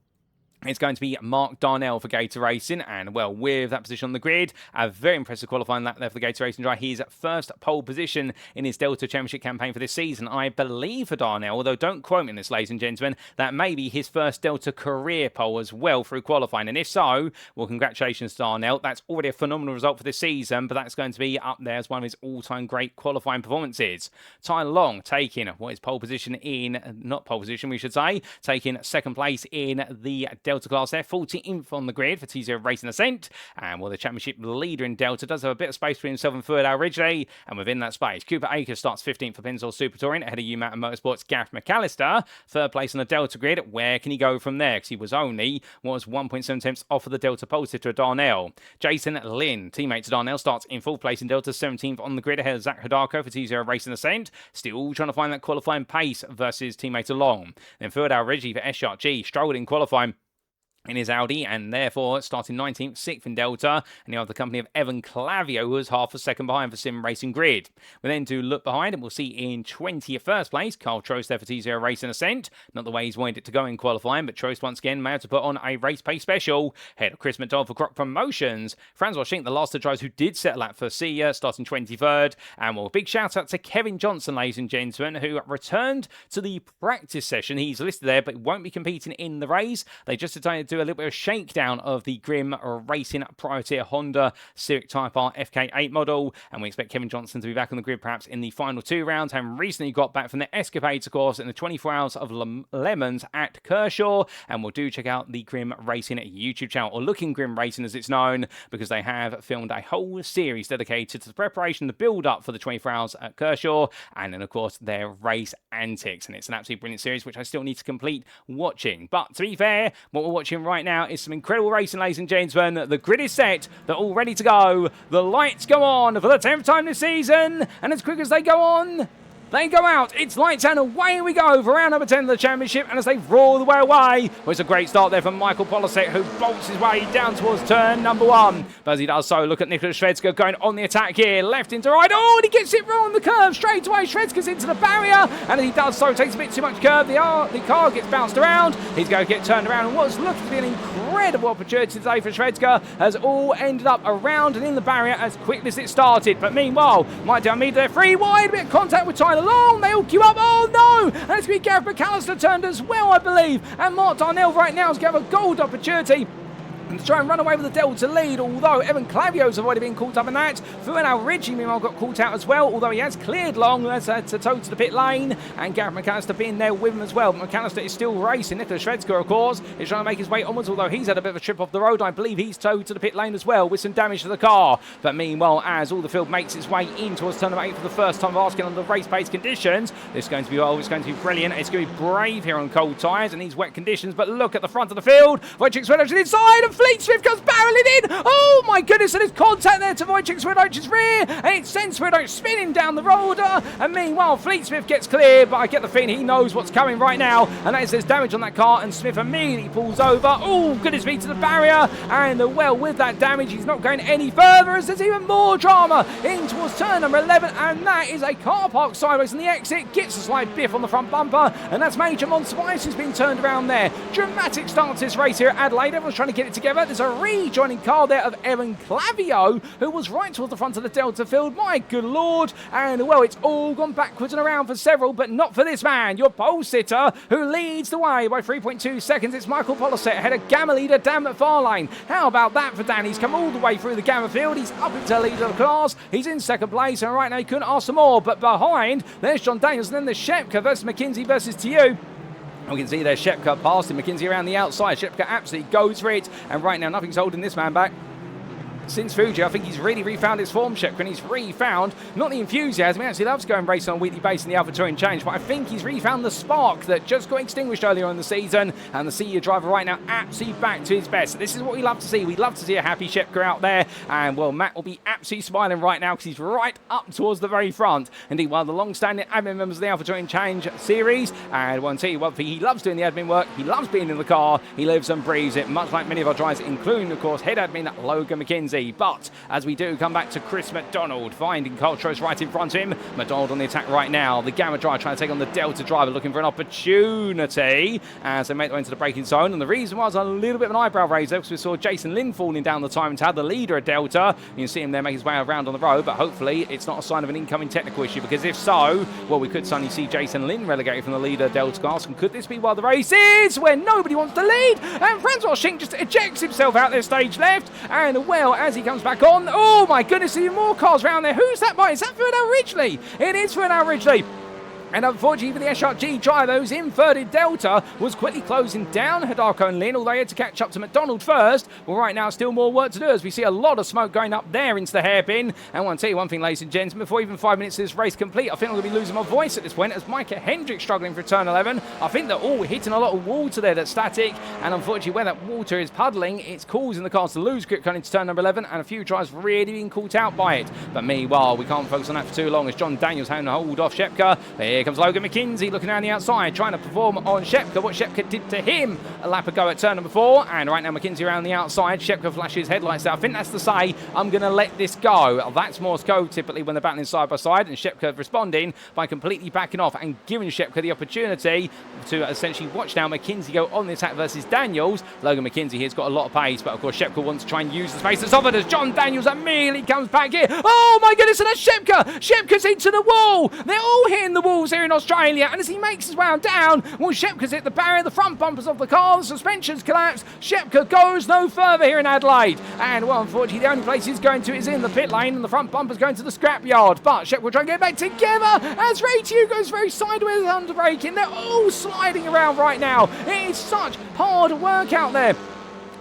it's going to be Mark Darnell for Gator Racing, and well, with that position on the grid, a very impressive qualifying lap there for the Gator Racing driver. He's at first pole position in his Delta Championship campaign for this season, I believe, for Darnell, although don't quote me on this, ladies and gentlemen, that may be his first Delta career pole as well through qualifying, and if so, well, congratulations to Darnell. That's already a phenomenal result for this season, but that's going to be up there as one of his all-time great qualifying performances. Tyler Long taking what is pole position in, not pole position, we should say, taking 2nd place in the Delta class there, 14th on the grid for T0 Racing Ascent. And the championship leader in Delta does have a bit of space between himself and Fuji Ridgely. And within that space, Cooper Akers starts 15th for Pennzoil Super Touring ahead of U-Mountain Motorsports' Gareth McAllister. Third place on the Delta grid. Where can he go from there? Because he was only 1.7 tenths off of the Delta pole sitter to Darnell. Jason Lynn, teammate to Darnell, starts in 4th place in Delta, 17th on the grid ahead of Zach Hidako for T0 Racing Ascent. Still trying to find that qualifying pace versus teammate along. Then Fuji Ridgely for S-Shark-G struggled in qualifying in his Audi, and therefore starting 19th, 6th in Delta, and you have the company of Evan Clavio, who was half a second behind for Sim Racing Grid. We then do look behind, and we'll see in 20th first place, Carl Trost there for T0 Racing Ascent. Not the way he's wanted it to go in qualifying, but Trost once again may have to put on a race pace special. Head of Chris McDonald for Croc Promotions. Francois Schenk, the last of the drivers who did settle out for Sia, starting 23rd. And big shout out to Kevin Johnson, ladies and gentlemen, who returned to the practice session. He's listed there, but won't be competing in the race. They just decided to do a little bit of shakedown of the Grim Racing Privateer Honda Civic Type R FK8 model, and we expect Kevin Johnson to be back on the grid perhaps in the final 2 rounds, and recently got back from the escapades, of course, in the 24 hours of Lemons at Kershaw. And we'll do check out the Grim Racing YouTube channel, or Looking Grim Racing as it's known, because they have filmed a whole series dedicated to the preparation, the build up for the 24 hours at Kershaw, and then of course their race antics. And it's an absolutely brilliant series which I still need to complete watching. But to be fair, what we're watching right now is some incredible racing, ladies and gentlemen. The grid is set, they're all ready to go. The lights go on for the 10th time this season, and as quick as they go on, they go out. It's lights and away we go for round number 10 of the championship, and as they roar the way away, well, it's a great start there from Michael Polasek, who bolts his way down towards turn number 1. But as he does so, look at Nicholas Shvedska going on the attack here, left into right. Oh, and he gets it wrong on the curve straight away. Shvedska's into the barrier, and as he does so, takes a bit too much curve. The car gets bounced around. He's going to get turned around, and what's looking to be an incredible opportunity today for Shvedska has all ended up around and in the barrier as quickly as it started. But meanwhile, Mike Dalmeida there, free wide, a bit of contact with Tyler Long. They all queue up. Oh no! And it's going to be Gareth McAllister turned as well, I believe. And Mark Darnell right now is going to have a gold opportunity to try and run away with the Delta lead, although Evan Clavio's already been caught up in that. Fuji Ridgely, meanwhile, got caught out as well, although he has cleared Long, has had to tow to the pit lane, and Gareth McAllister being there with him as well. But McAllister is still racing. Nicholas Shvedska, of course, is trying to make his way onwards, although he's had a bit of a trip off the road. I believe he's towed to the pit lane as well, with some damage to the car. But meanwhile, as all the field makes its way in towards turn number 8 for the first time of asking on the race pace conditions, this is going to be it's going to be brilliant. It's going to be brave here on cold tyres and these wet conditions. But look at the front of the field. Wojciech Swirydowicz inside, and Fleet Swift comes back barreling in. Oh my goodness, and there's contact there to Wojciech Swirydowicz's rear, and it sends Swirydowicz spinning down the roller. And meanwhile, Fleet Smith gets clear, but I get the feeling he knows what's coming right now, and that is there's damage on that car, and Smith immediately pulls over. Oh goodness me, to the barrier, and well, with that damage, he's not going any further, as there's even more drama in towards turn number 11, and that is a car park sideways on the exit, gets a slight biff on the front bumper, and that's Major Monspice who's been turned around there. Dramatic start to this race here at Adelaide. Everyone's trying to get it together. There's a rejoining car there of Evan Clavio, who was right towards the front of the Delta field. My good lord. And well, it's all gone backwards and around for several, but not for this man, your pole sitter, who leads the way by 3.2 seconds. It's Michael Polasek ahead of Gamma leader Dan McFarlane. How about that for Dan? He's come all the way through the Gamma field. He's up into leader of the class. He's in second place, and right now he couldn't ask for more. But behind, there's John Daniels, and then there's Shepka versus McKinsey versus TU. We can see there Shepka passing McKinsey around the outside. Shepka absolutely goes for it, and right now nothing's holding this man back. Since Fuji, I think he's really refound his form, Shepka, and he's refound, not the enthusiasm, he actually loves going race on a weekly basis in the Alpha Touring Challenge, but I think he's refound the spark that just got extinguished earlier in the season, and the senior driver right now absolutely back to his best. This is what we love to see. We love to see a happy Shepka out there, and well, Matt will be absolutely smiling right now because he's right up towards the very front. Indeed, one of the long-standing admin members of the Alpha Touring Challenge series, and well, I'll tell you one thing, he loves doing the admin work, he loves being in the car, he lives and breathes it, much like many of our drivers, including, of course, head admin Logan McKinsey. But as we do come back to Chris McDonald, finding Carl Trost right in front of him. McDonald on the attack right now. The Gamma driver trying to take on the Delta driver, looking for an opportunity as they make their way into the braking zone. And the reason was a little bit of an eyebrow raiser because we saw Jason Lynn falling down the time to have the leader at Delta. You can see him there make his way around on the road, but hopefully it's not a sign of an incoming technical issue, because if so, well, we could suddenly see Jason Lynn relegated from the leader Delta class. And could this be why the race is where nobody wants to lead? And Francois Schenk just ejects himself out there stage left. And well, as he comes back on, oh my goodness, even more cars around there. Who's that by? Is that Fuji Ridgely? It is Fuji Ridgely. And unfortunately for the SRG driver who's inverted Delta was quickly closing down Hidako and Lin, although he had to catch up to McDonald first. Well, right now, still more work to do as we see a lot of smoke going up there into the hairpin. And I want to tell you one thing, ladies and gentlemen, before even 5 minutes of this race complete, I think I'm going to be losing my voice at this point as Micah Hendricks struggling for turn 11. I think they're all hitting a lot of water there that's static, and unfortunately where that water is puddling, it's causing the cars to lose grip going into turn number 11, and a few drivers really being caught out by it. But meanwhile, we can't focus on that for too long as John Daniels having to hold off Shepka. Here comes Logan McKenzie looking around the outside, trying to perform on Shepka, what Shepka did to him a lap ago at turn number 4, and right now McKenzie around the outside. Shepka flashes headlights out. I think that's to say, I'm going to let this go. That's Morse code typically when they're battling side by side, and Shepka responding by completely backing off and giving Shepka the opportunity to essentially watch now McKenzie go on the attack versus Daniels. Logan McKenzie here's got a lot of pace, but of course Shepka wants to try and use the space that's offered as John Daniels immediately comes back here. Oh my goodness, and that's Shepka! Shepka's into the wall! They're all hitting the walls here in Australia, and as he makes his way down, well, Shepka's hit the barrier, the front bumpers of the car, the suspensions collapse. Shepka goes no further here in Adelaide, and well, unfortunately, the only place he's going to is in the pit lane, and the front bumper's going to the scrapyard. But Shepka will try and get back together as Ray 2 goes very sideways under braking. They're all sliding around right now. It is such hard work out there.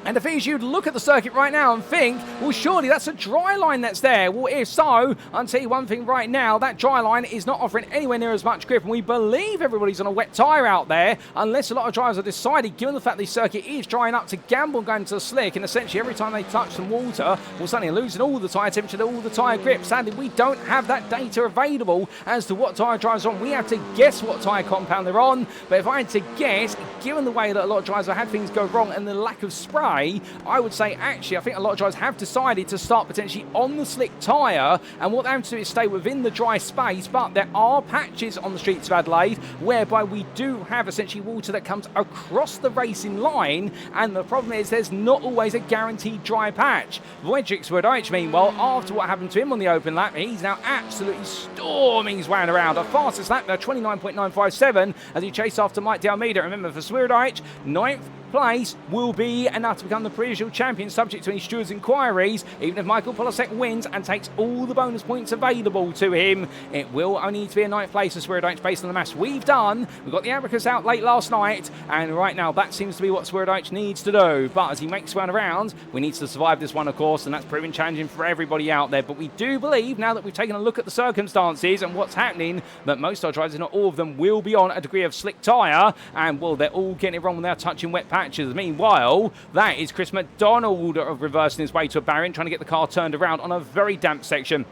And the thing is, you'd look at the circuit right now and think, well, surely that's a dry line that's there. Well, if so, I'll tell you one thing right now, that dry line is not offering anywhere near as much grip. And we believe everybody's on a wet tyre out there, unless a lot of drivers have decided, given the fact this circuit is drying up, to gamble going into the slick. And essentially, every time they touch some water, we're suddenly losing all the tyre temperature, all the tyre grip. Sadly, we don't have that data available as to what tyre drivers are on. We have to guess what tyre compound they're on. But if I had to guess, given the way that a lot of drivers have had things go wrong and the lack of spray, I would say actually I think a lot of drivers have decided to start potentially on the slick tyre, and what they have to do is stay within the dry space. But there are patches on the streets of Adelaide whereby we do have essentially water that comes across the racing line, and the problem is there's not always a guaranteed dry patch. Wojciech Swirydowicz, meanwhile, after what happened to him on the open lap, he's now absolutely storming his way around. A fastest lap now, 29.957, as he chased after Mike D'Almeida. Remember, for Swirydowicz, 9th place will be enough to become the Pre-Shield champion, subject to any stewards' inquiries. Even if Michael Polasek wins and takes all the bonus points available to him, it will only need to be a 9th place for Swirydowicz based on the maths we've done. We got the Abacus out late last night, and right now that seems to be what Swirydowicz needs to do. But as he makes one around, we need to survive this one, of course, and that's proving challenging for everybody out there. But we do believe, now that we've taken a look at the circumstances and what's happening, that most of our drivers, if not all of them, will be on a degree of slick tyre, and well, they're all getting it wrong when they're touching wet patches. Meanwhile, that is Chris McDonald reversing his way to a barrier, trying to get the car turned around on a very damp section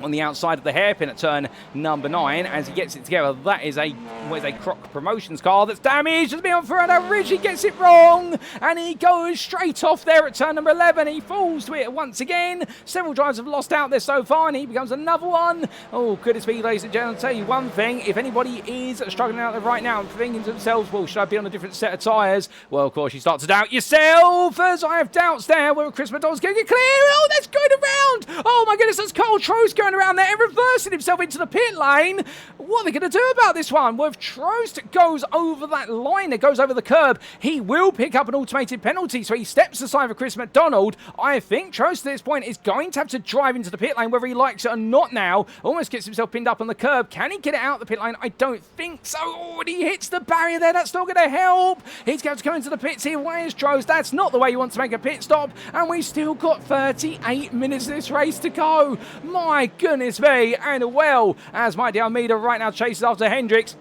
on the outside of the hairpin at turn number 9. As he gets it together, that is a Croc Promotions car that's damaged. As beyond Fernando Ridge, gets it wrong, and he goes straight off there at turn number 11. He falls to it once again. Several drivers have lost out there so far, and he becomes another one. Oh, goodness me, ladies and gentlemen, I'll tell you one thing. If anybody is struggling out there right now and thinking to themselves, well, should I be on a different set of tyres? Well, of course, you start to doubt yourself, as I have doubts there. Where Chris McDonald's going to get clear. Oh, that's going around. Oh, my goodness, that's Carl Trost going around there and reversing himself into the pit lane. What are they going to do about this one? Well, if Trost goes over that line, it goes over the curb, he will pick up an automated penalty, so he steps aside for Chris McDonald. I think Trost at this point is going to have to drive into the pit lane, whether he likes it or not now. Almost gets himself pinned up on the curb. Can he get it out the pit lane? I don't think so. Oh, and he hits the barrier there. That's not going to help. He's going to come into the pits here. Why is Trost? That's not the way you want to make a pit stop, and we've still got 38 minutes of this race to go. My goodness me, and well, as Mike D'Almeida right now chases after Hendricks.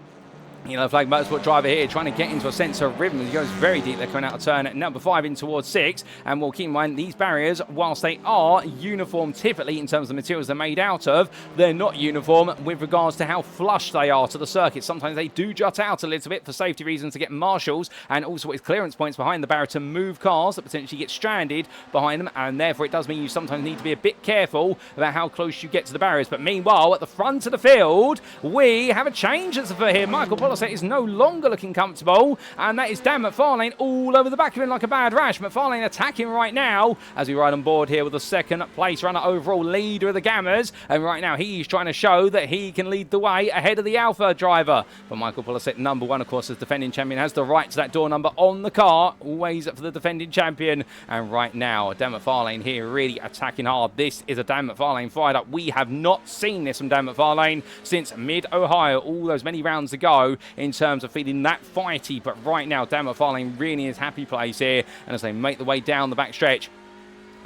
Yellow flag motorsport driver here trying to get into a sense of rhythm. He goes very deep. They're coming out of turn number 5 in towards 6. And we'll keep in mind these barriers, whilst they are uniform typically in terms of the materials they're made out of, they're not uniform with regards to how flush they are to the circuit. Sometimes they do jut out a little bit for safety reasons to get marshals, and also with clearance points behind the barrier to move cars that potentially get stranded behind them. And therefore it does mean you sometimes need to be a bit careful about how close you get to the barriers. But meanwhile, at the front of the field, we have a change that's afoot here. Michael Polasek Polasek is no longer looking comfortable, and that is Dan McFarlane all over the back of him like a bad rash. McFarlane attacking right now as we ride on board here with the second place runner, overall leader of the Gammers, and right now he's trying to show that he can lead the way ahead of the Alpha driver. But Michael Polasek, number one, of course, as defending champion, has the right to that door number on the car, always for the defending champion. And right now, Dan McFarlane here really attacking hard. This is a Dan McFarlane fired up. We have not seen this from Dan McFarlane since mid-Ohio, all those many rounds ago, in terms of feeling that fighty. But right now, Dan McFarlane really is happy place here, and as they make the way down the backstretch,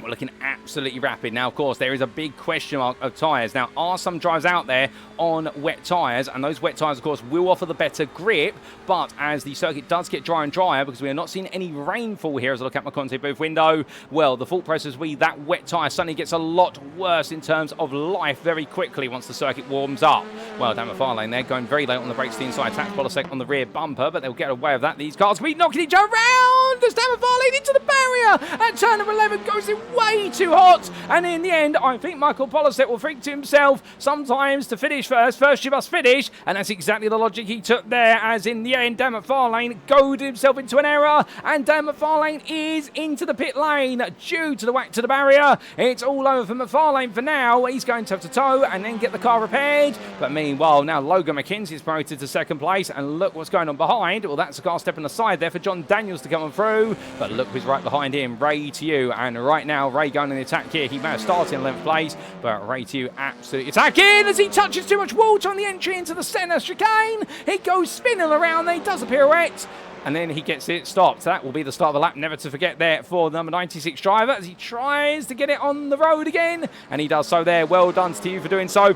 we're looking absolutely rapid. Now, of course, there is a big question mark of tyres. Now, are some drivers out there on wet tyres? And those wet tyres, of course, will offer the better grip. But as the circuit does get drier and drier, because we are not seeing any rainfall here as I look out my Conte booth window, well, the thought process will be that wet tyre suddenly gets a lot worse in terms of life very quickly once the circuit warms up. Well, Dan McFarlane there going very late on the brakes to the inside. Tax Polasek on the rear bumper, but they'll get away with that. These cars will be knocking each other around as Dan McFarlane into the barrier at turn number 11 goes in way too hot, and in the end I think Michael Polasek will think to himself, sometimes to finish first you must finish, and that's exactly the logic he took there, as in the end Dan McFarlane goaded himself into an error, and Dan McFarlane is into the pit lane due to the whack to the barrier. It's all over for McFarlane for now. He's going toe to toe and then get the car repaired, but meanwhile now Logan McKenzie is promoted to second place, and look what's going on behind. Well, that's a car stepping aside there for John Daniels to come on through, but look who's right behind him, Ray to you, and right now Ray going in the attack here. He may have started in 11th place, but Ray to you absolutely attacking as he touches too much water on the entry into the centre chicane. He goes spinning around, then he does a pirouette, and then he gets it stopped. That will be the start of the lap, never to forget there for the number 96 driver as he tries to get it on the road again, and he does so there. Well done to you for doing so.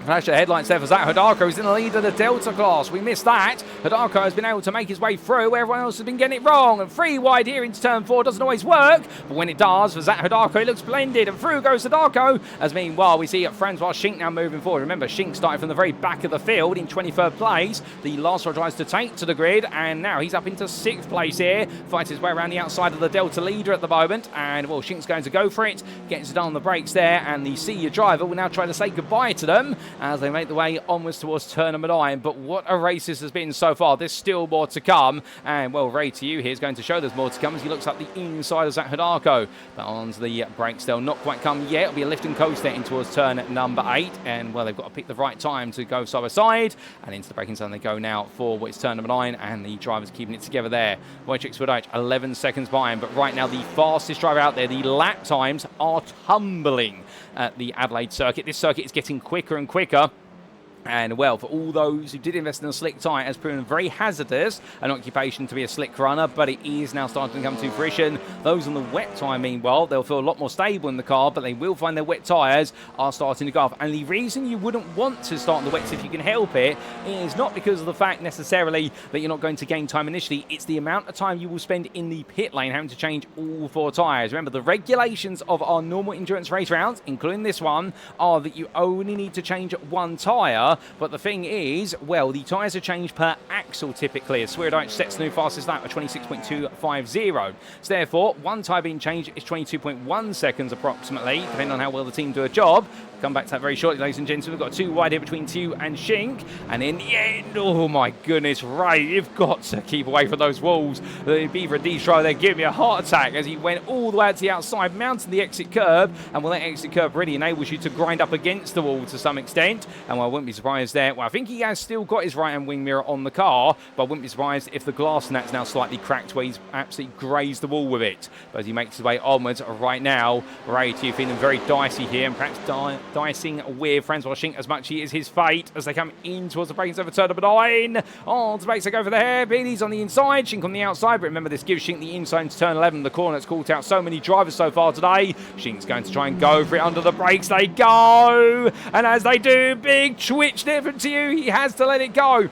Flash of headlights there for Zach Hidalgo, who's in the lead of the Delta class. We missed that. Hidalgo has been able to make his way through where everyone else has been getting it wrong. And free wide here into turn 4 doesn't always work, but when it does for Zach Hidalgo, it looks blended. And through goes Hidalgo, as meanwhile we see Francois Schink now moving forward. Remember, Schink started from the very back of the field in 23rd place. The last one tries to take to the grid, and now he's up into 6th place here. Fights his way around the outside of the Delta leader at the moment. And, well, Schink's going to go for it. Gets it done on the brakes there, and the senior driver will now try to say goodbye to them as they make the way onwards towards turn number 9. But what a race this has been so far. There's still more to come, and well, Ray to you here is going to show there's more to come as he looks up the inside of Zach Hidalgo. But onto the brakes, they'll not quite come yet. It'll be a lift and coast there in towards turn number 8, and well, they've got to pick the right time to go side by side, and into the braking zone they go now for what's turn number 9, and the driver's keeping it together there. Wojciech Swirydowicz 11 seconds behind, but right now the fastest driver out there. The lap times are tumbling at the Adelaide circuit. This circuit is getting quicker and quicker. And well, for all those who did invest in a slick tyre, it has proven very hazardous an occupation to be a slick runner, but it is now starting to come to fruition. Those on the wet tyre, meanwhile, they'll feel a lot more stable in the car, but they will find their wet tyres are starting to go off. And the reason you wouldn't want to start on the wets if you can help it is not because of the fact necessarily that you're not going to gain time initially. It's the amount of time you will spend in the pit lane having to change all 4 tyres. Remember, the regulations of our normal endurance race rounds, including this one, are that you only need to change 1 tyre. But the thing is, well, the tyres are changed per axle typically, as Swirydowicz sets the new fastest lap at 26.250. So therefore, 1 tyre being changed is 22.1 seconds approximately, depending on how well the team do a job. Come back to that very shortly, ladies and gentlemen. We've got 2 wide here between Tew and Schink. And in the end, oh my goodness, Ray, you've got to keep away from those walls. The Beaver D driver there giving me a heart attack as he went all the way out to the outside, mounting the exit curb. And well, that exit curb really enables you to grind up against the wall to some extent. And well, I wouldn't be surprised there. Well, I think he has still got his right-hand wing mirror on the car, but I wouldn't be surprised if the glass in that's now slightly cracked where he's absolutely grazed the wall with it. But as he makes his way onwards right now, Ray Tew feeling very dicey here, and perhaps dicing with Francois Schink as much as his fate as they come in towards the braking zone for turn number 9. On to brakes, they go for the hairpin. He's on the inside, Schink on the outside, but remember, this gives Schink the inside into turn 11, the corner that's caught out so many drivers so far today. Schink's going to try and go for it under the brakes. They go, and as they do, big twitch there from Tew. He has to let it go.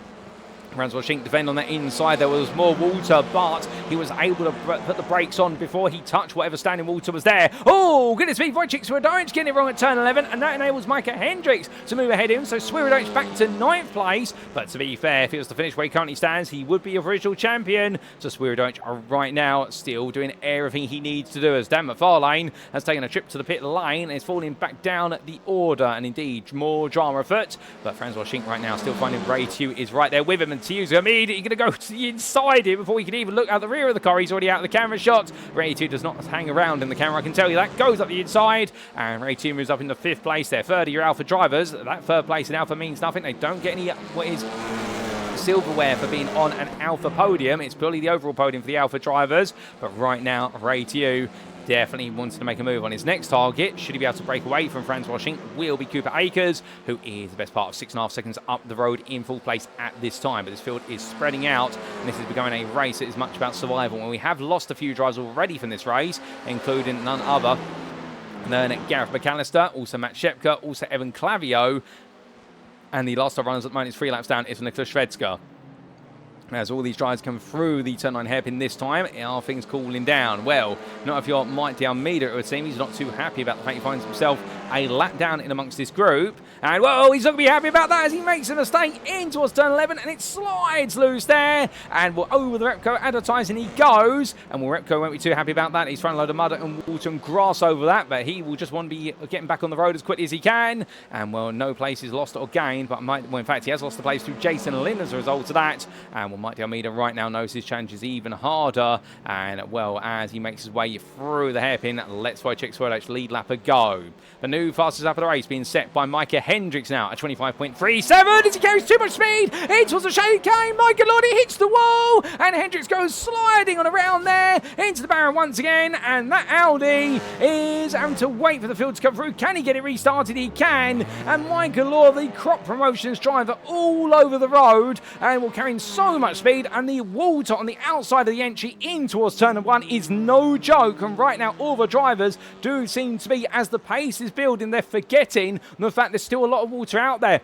Francois Schink defend on that inside. There was more water, but he was able to put the brakes on before he touched whatever standing water was there. Oh, goodness me, Wojciech Swirydowicz getting it wrong at turn 11, and that enables Micah Hendricks to move ahead of him. So Swirydowicz back to 9th place, but to be fair, if he was to finish where he currently stands, he would be your original champion. So Swirydowicz right now still doing everything he needs to do, as Dan McFarlane has taken a trip to the pit lane and is falling back down the order, and indeed more drama afoot. But Francois Schink right now still finding Ray Tew is right there with him, and to use. Immediately going to go to the inside here before he can even look out the rear of the car. He's already out of the camera shot. Ray 2 does not hang around in the camera, I can tell you that. Goes up the inside, and Ray 2 moves up into 5th place there. Third are your Alpha drivers. That 3rd place in Alpha means nothing. They don't get any what is silverware for being on an Alpha podium. It's purely the overall podium for the Alpha drivers. But right now, Ray 2 definitely wants to make a move on his next target. Should he be able to break away from Franz Washing, will be Cooper Akers, who is the best part of 6.5 seconds up the road in full place at this time. But this field is spreading out, and this is becoming a race that is much about survival. And we have lost a few drivers already from this race, including none other than Gareth McAllister, also Matt Shepka, also Evan Clavio. And the last of runners at the moment is 3 laps down is Nicholas Shvedska. As all these drivers come through the turn 9 hairpin this time, are things cooling down? Well, not if you're Mike de Almeida, it would seem. He's not too happy about the fact he finds himself a lap down in amongst this group. And, whoa, he's not going to be happy about that as he makes a mistake in towards turn 11, and it slides loose there. And well, over the Repco advertising he goes. And well, Repco won't be too happy about that. He's throwing a load of mud and water and grass over that, but he will just want to be getting back on the road as quickly as he can. And, well, no place is lost or gained, but in fact, he has lost the place to Jason Lynn as a result of that. And, well, Mike de Almeida right now knows his challenge is even harder. And, well, as he makes his way through the hairpin, let's Wojciech Swirydowicz lead lapper go. The new fastest lap of the race being set by Micah Hendricks now at 25.37 as he carries too much speed. It was a chicane. Michael Lordy hits the wall, and Hendricks goes sliding on around there into the barrier once again. And that Audi is having to wait for the field to come through. Can he get it restarted? He can. And Michael Law, the Crop Promotions driver, all over the road and will carrying so much speed. And the water on the outside of the entry in towards turn 1 is no joke. And right now, all the drivers do seem to be, as the pace is building, they're forgetting the fact there's still a lot of water out there.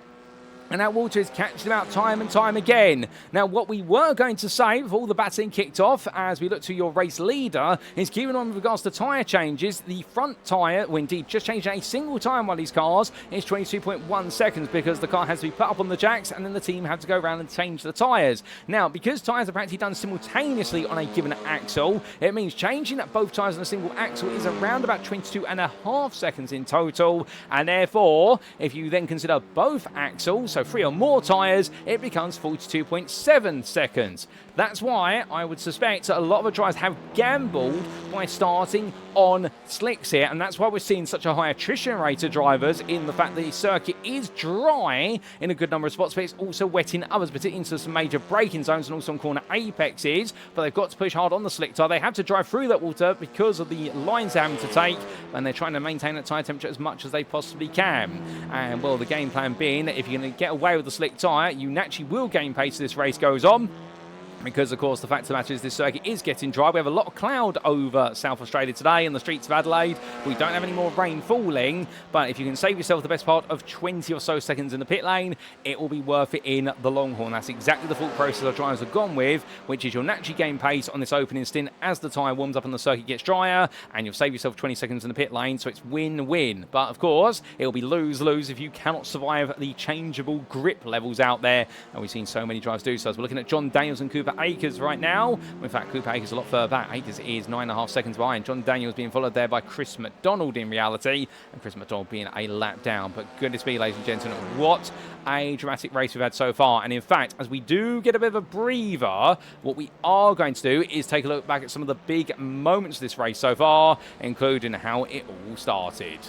And that water is catching them out time and time again. Now, what we were going to say before the batting kicked off, as we look to your race leader, is keeping on with regards to tyre changes. The front tyre, well, indeed, just changed a single time on one of these cars. It's 22.1 seconds because the car has to be put up on the jacks and then the team have to go around and change the tyres. Now, because tyres are practically done simultaneously on a given axle, it means changing both tyres on a single axle is around about 22.5 seconds in total. And therefore, if you then consider both axles, so 3 or more tyres, it becomes 42.7 seconds. That's why I would suspect that a lot of the drivers have gambled by starting on slicks here, and that's why we're seeing such a high attrition rate of drivers in the fact that the circuit is dry in a good number of spots, but it's also wet in others, particularly into some major braking zones and also on corner apexes. But they've got to push hard on the slick tyre. They have to drive through that water because of the lines they're having to take, and they're trying to maintain that tyre temperature as much as they possibly can. And well, the game plan being that if you're going to get away with the slick tyre, you naturally will gain pace as this race goes on. Because, of course, the fact of the matter is this circuit is getting dry. We have a lot of cloud over South Australia today in the streets of Adelaide. We don't have any more rain falling, but if you can save yourself the best part of 20 or so seconds in the pit lane, it will be worth it in the long haul. That's exactly the thought process our drivers have gone with, which is you'll naturally gain pace on this opening stint as the tyre warms up and the circuit gets drier, and you'll save yourself 20 seconds in the pit lane, so it's win-win. But, of course, it'll be lose-lose if you cannot survive the changeable grip levels out there, and we've seen so many drivers do so. So we're looking at John Daniels and Cooper Akers right now. In fact, Cooper Akers a lot further back. Akers is 9.5 seconds behind. John Daniels being followed there by Chris McDonald in reality, and Chris McDonald being a lap down. But goodness me, ladies and gentlemen, what a dramatic race we've had so far. And in fact, as we do get a bit of a breather, what we are going to do is take a look back at some of the big moments of this race so far, including how it all started.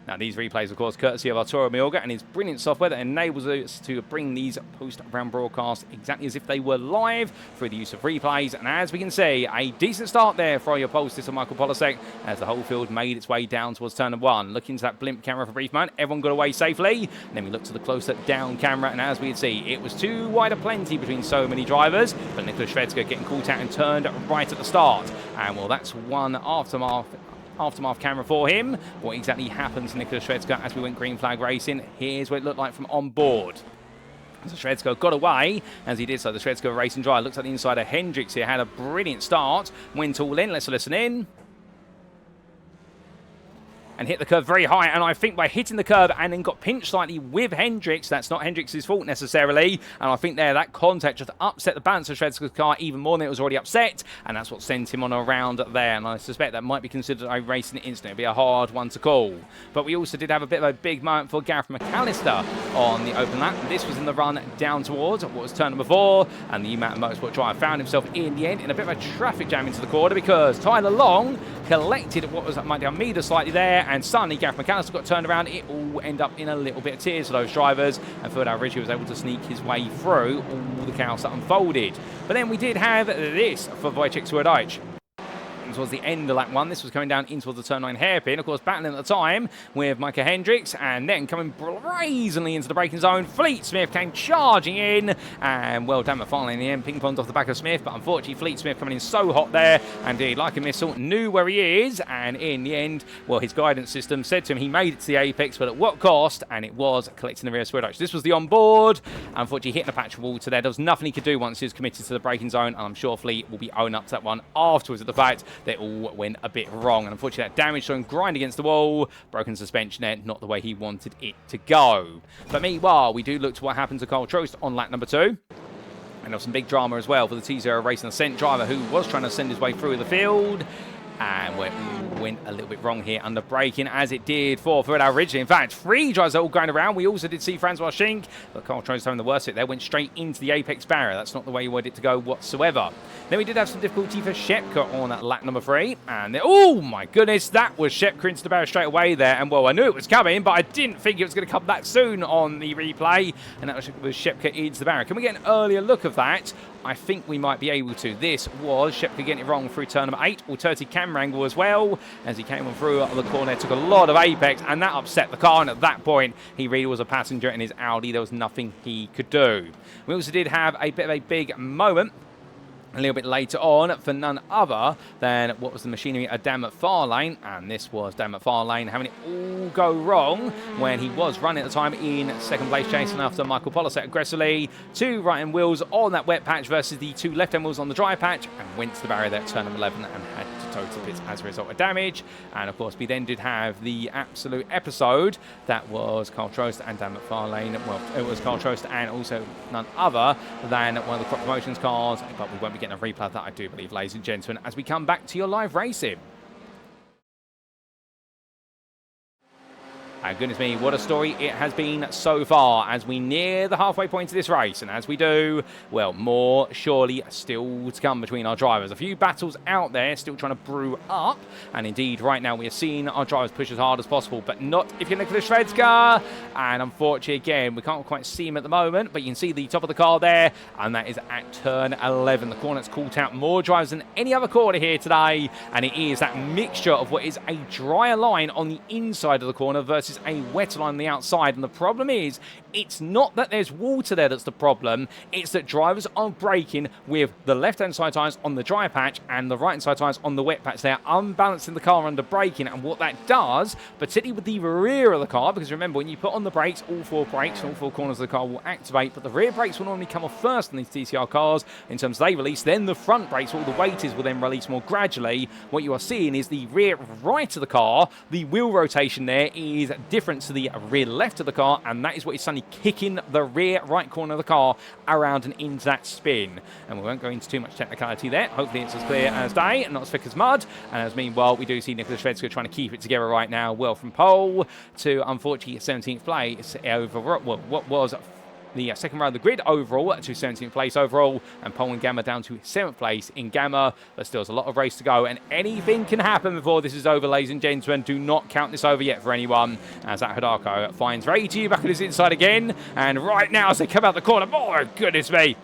Now, these replays, of course, courtesy of Arturo Mayorga and his brilliant software that enables us to bring these post-round broadcasts exactly as if they were live through the use of replays. And as we can see, a decent start there for your pollster, Michael Polasek, as the whole field made its way down towards turn 1. Looking to that blimp camera for a brief moment, everyone got away safely. And then we looked to the closer down camera, and as we can see, it was too wide a plenty between so many drivers. But Nicholas Shvedska getting caught out and turned right at the start. And, well, that's one aftermath camera for him. What exactly happened to Nicholas Shvedska as we went green flag racing? Here's what it looked like from on board. So Shvedska got away as he did so. The Shvedska racing driver looks at the inside of Hendricks here. Had a brilliant start. Went all in. Let's listen in. and hit the curve very high, and I think by hitting the curve and then got pinched slightly with Hendricks, that's not Hendricks' fault necessarily, and I think there that contact just upset the balance of Shred's car even more than it was already upset, and that's what sent him on a round there, and I suspect that might be considered a racing incident. It'd be a hard one to call. But we also did have a bit of a big moment for Gareth McAllister on the open lap. This was in the run down towards what was turn number 4, and the Mountain Motorsport driver found himself in the end in a bit of a traffic jam into the corner because Tyler Long collected what was might down meter slightly there, and suddenly Gareth McAllister got turned around. It all ended up in a little bit of tears for those drivers, and Ferdinand Ritchie was able to sneak his way through all the chaos that unfolded. But then we did have this for Wojciech Swirydowicz. Towards the end of lap 1, this was coming down in towards the turn 9 hairpin, of course battling at the time with Micah Hendricks, and then coming brazenly into the braking zone, Fleet Smith came charging in, and well done McFarlane in the end, ping-ponged off the back of Smith, but unfortunately Fleet Smith coming in so hot there, and he, like a missile, knew where he is, and in the end, well, his guidance system said to him he made it to the apex, but at what cost? And it was collecting the rear of Swirydowicz. This was the onboard, unfortunately hitting a patch of water there. There was nothing he could do once he was committed to the braking zone, and I'm sure Fleet will be owning up to that one afterwards at the fact they all went a bit wrong, and unfortunately that damage to grind against the wall, broken suspension there, not the way he wanted it to go. But meanwhile, we do look to what happened to Carl Trost on lap number 2. And there was some big drama as well for the T0 Racing Ascent driver who was trying to send his way through the field, and went a little bit wrong here under braking, as it did for Ferdinand Ridgely. In fact, 3 drivers are all going around. We also did see Francois Schink, but Carl Trost having the worst hit there, went straight into the apex barrier. That's not the way you wanted it to go whatsoever. Then we did have some difficulty for Shepka on lap number 3, and then, oh my goodness, that was Shepka into the barrier straight away there, and well, I knew it was coming, but I didn't think it was going to come that soon on the replay, and that was Shepka into the barrier. Can we get an earlier look of that? I think we might be able to. This was Shepka getting it wrong through turn number 8, alternative camera angle as well, as he came on through the corner, took a lot of apex, and that upset the car, and at that point, he really was a passenger in his Audi. There was nothing he could do. We also did have a bit of a big moment a little bit later on for none other than what was the machinery at Dan McFarlane, and this was Dan McFarlane having it all go wrong when he was running at the time in second place, chasing after Michael Polasek aggressively. 2 right-hand wheels on that wet patch versus the 2 left-hand wheels on the dry patch, and went to the barrier there at turn number 11 and had to total pits as a result of damage. And of course we then did have the absolute episode that was Carl Trost and Dan McFarlane. Well, it was Carl Trost and also none other than one of the Crop Promotions cars, but we won't be getting a replay of that, I do believe, ladies and gentlemen, as we come back to your live racing. And goodness me, what a story it has been so far as we near the halfway point of this race. And as we do, well, more surely still to come between our drivers. A few battles out there still trying to brew up. And indeed, right now we are seeing our drivers push as hard as possible, but not if you're Nicholas Shred's car. And unfortunately, again, we can't quite see him at the moment, but you can see the top of the car there. And that is at turn 11. The corner that's caught out more drivers than any other corner here today. And it is that mixture of what is a drier line on the inside of the corner versus a wetter line on the outside. And the problem is, it's not that there's water there that's the problem, it's that drivers are braking with the left-hand side tyres on the dry patch and the right-hand side tyres on the wet patch. They're unbalancing the car under braking, and what that does, particularly with the rear of the car, because remember, when you put on the brakes, all 4 brakes, all 4 corners of the car will activate, but the rear brakes will normally come off first on these TCR cars in terms of they release, then the front brakes, all the weight is, will then release more gradually. What you are seeing is the rear right of the car, the wheel rotation there is different to the rear left of the car, and that is what is suddenly kicking the rear right corner of the car around and into that spin. And we won't go into too much technicality there. Hopefully it's as clear as day and not as thick as mud. And as meanwhile, we do see Nicholas Shvedska trying to keep it together right now. Well, from pole to unfortunately 17th place overall. Well, what was the second round of the grid overall to 17th place overall, and pole and Gamma down to 7th place in Gamma. But still, there's a lot of race to go, and anything can happen before this is over, ladies and gentlemen. Do not count this over yet for anyone, as that Hidako finds Ray back on his inside again, and right now as they come out the corner, oh goodness me,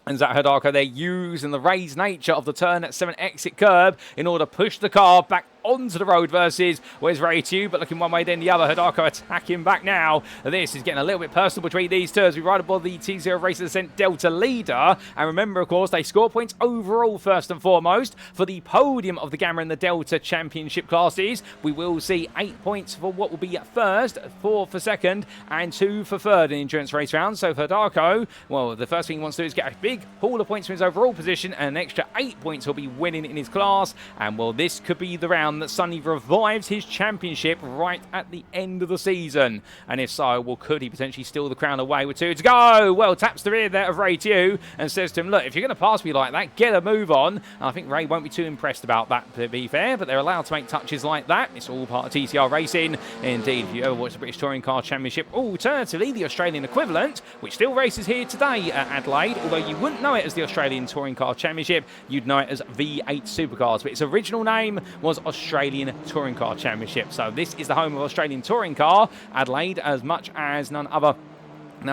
and Zach Hidako, they're using the raised nature of the turn 7 exit curb in order to push the car back onto the road versus where's Ray 2, but looking one way then the other. Hidako attacking back now. This is getting a little bit personal between these two as we ride aboard the T0 Racing Ascent Delta leader. And remember, of course, they score points overall first and foremost for the podium of the Gamma and the Delta Championship classes. We will see 8 points for what will be first, 4 for second, and 2 for third in endurance race rounds. So for Hidako, well, the first thing he wants to do is get a big haul of points from his overall position, and an extra 8 points he'll be winning in his class. And well, this could be the round confirmed that Sonny revives his championship right at the end of the season? And if so, well, could he potentially steal the crown away with 2 to go? Well, taps the rear there of Ray Tew and says to him, look, if you're going to pass me like that, get a move on. And I think Ray won't be too impressed about that, to be fair, but they're allowed to make touches like that. It's all part of TCR racing. Indeed, if you ever watch the British Touring Car Championship, alternatively, the Australian equivalent, which still races here today at Adelaide, although you wouldn't know it as the Australian Touring Car Championship, you'd know it as V8 Supercars, but its original name was Australian Touring Car Championship. So this is the home of Australian Touring Car, Adelaide, as much as none other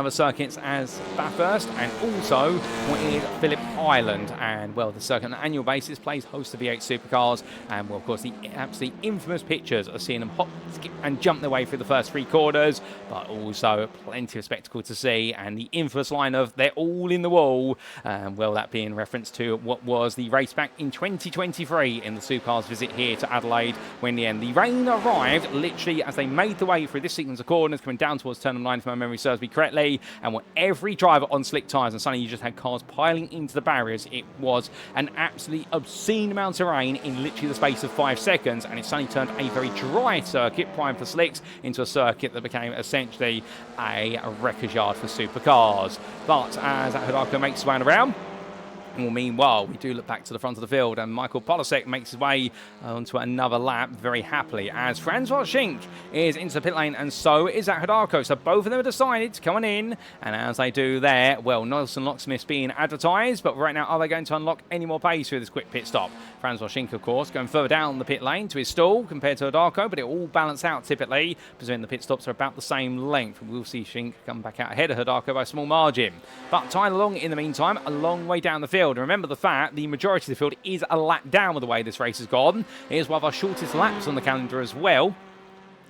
circuits as Bathurst, and also with Phillip Island. And well, the circuit on an annual basis plays host to V8 Supercars, and well, of course, the absolutely infamous pictures of seeing them hop, skip and jump their way through the first 3 quarters, but also plenty of spectacle to see, and the infamous line of they're all in the wall, well, that being reference to what was the race back in 2023 in the Supercars visit here to Adelaide, when in the end the rain arrived literally as they made the way through this sequence of corners coming down towards turn 9, if my memory serves me correctly. And with every driver on slick tyres, and suddenly you just had cars piling into the barriers. It was an absolutely obscene amount of rain in literally the space of 5 seconds, and it suddenly turned a very dry circuit, primed for slicks, into a circuit that became essentially a wreckage yard for supercars. But as Hidalgo makes his way around, well, meanwhile, we do look back to the front of the field, and Michael Polasek makes his way onto another lap very happily, as Francois Schinck is into the pit lane, and so is Zach Hidalgo. So both of them have decided to come on in, and as they do there, well, Nelson Locksmith's being advertised, but right now, are they going to unlock any more pace through this quick pit stop? Francois Schinck, of course, going further down the pit lane to his stall compared to Hidalgo, but it all balance out typically, presuming the pit stops are about the same length. We'll see Schinck come back out ahead of Hidalgo by a small margin. But tied along in the meantime, a long way down the field. And remember the fact the majority of the field is a lap down with the way this race has gone. It is one of our shortest laps on the calendar as well,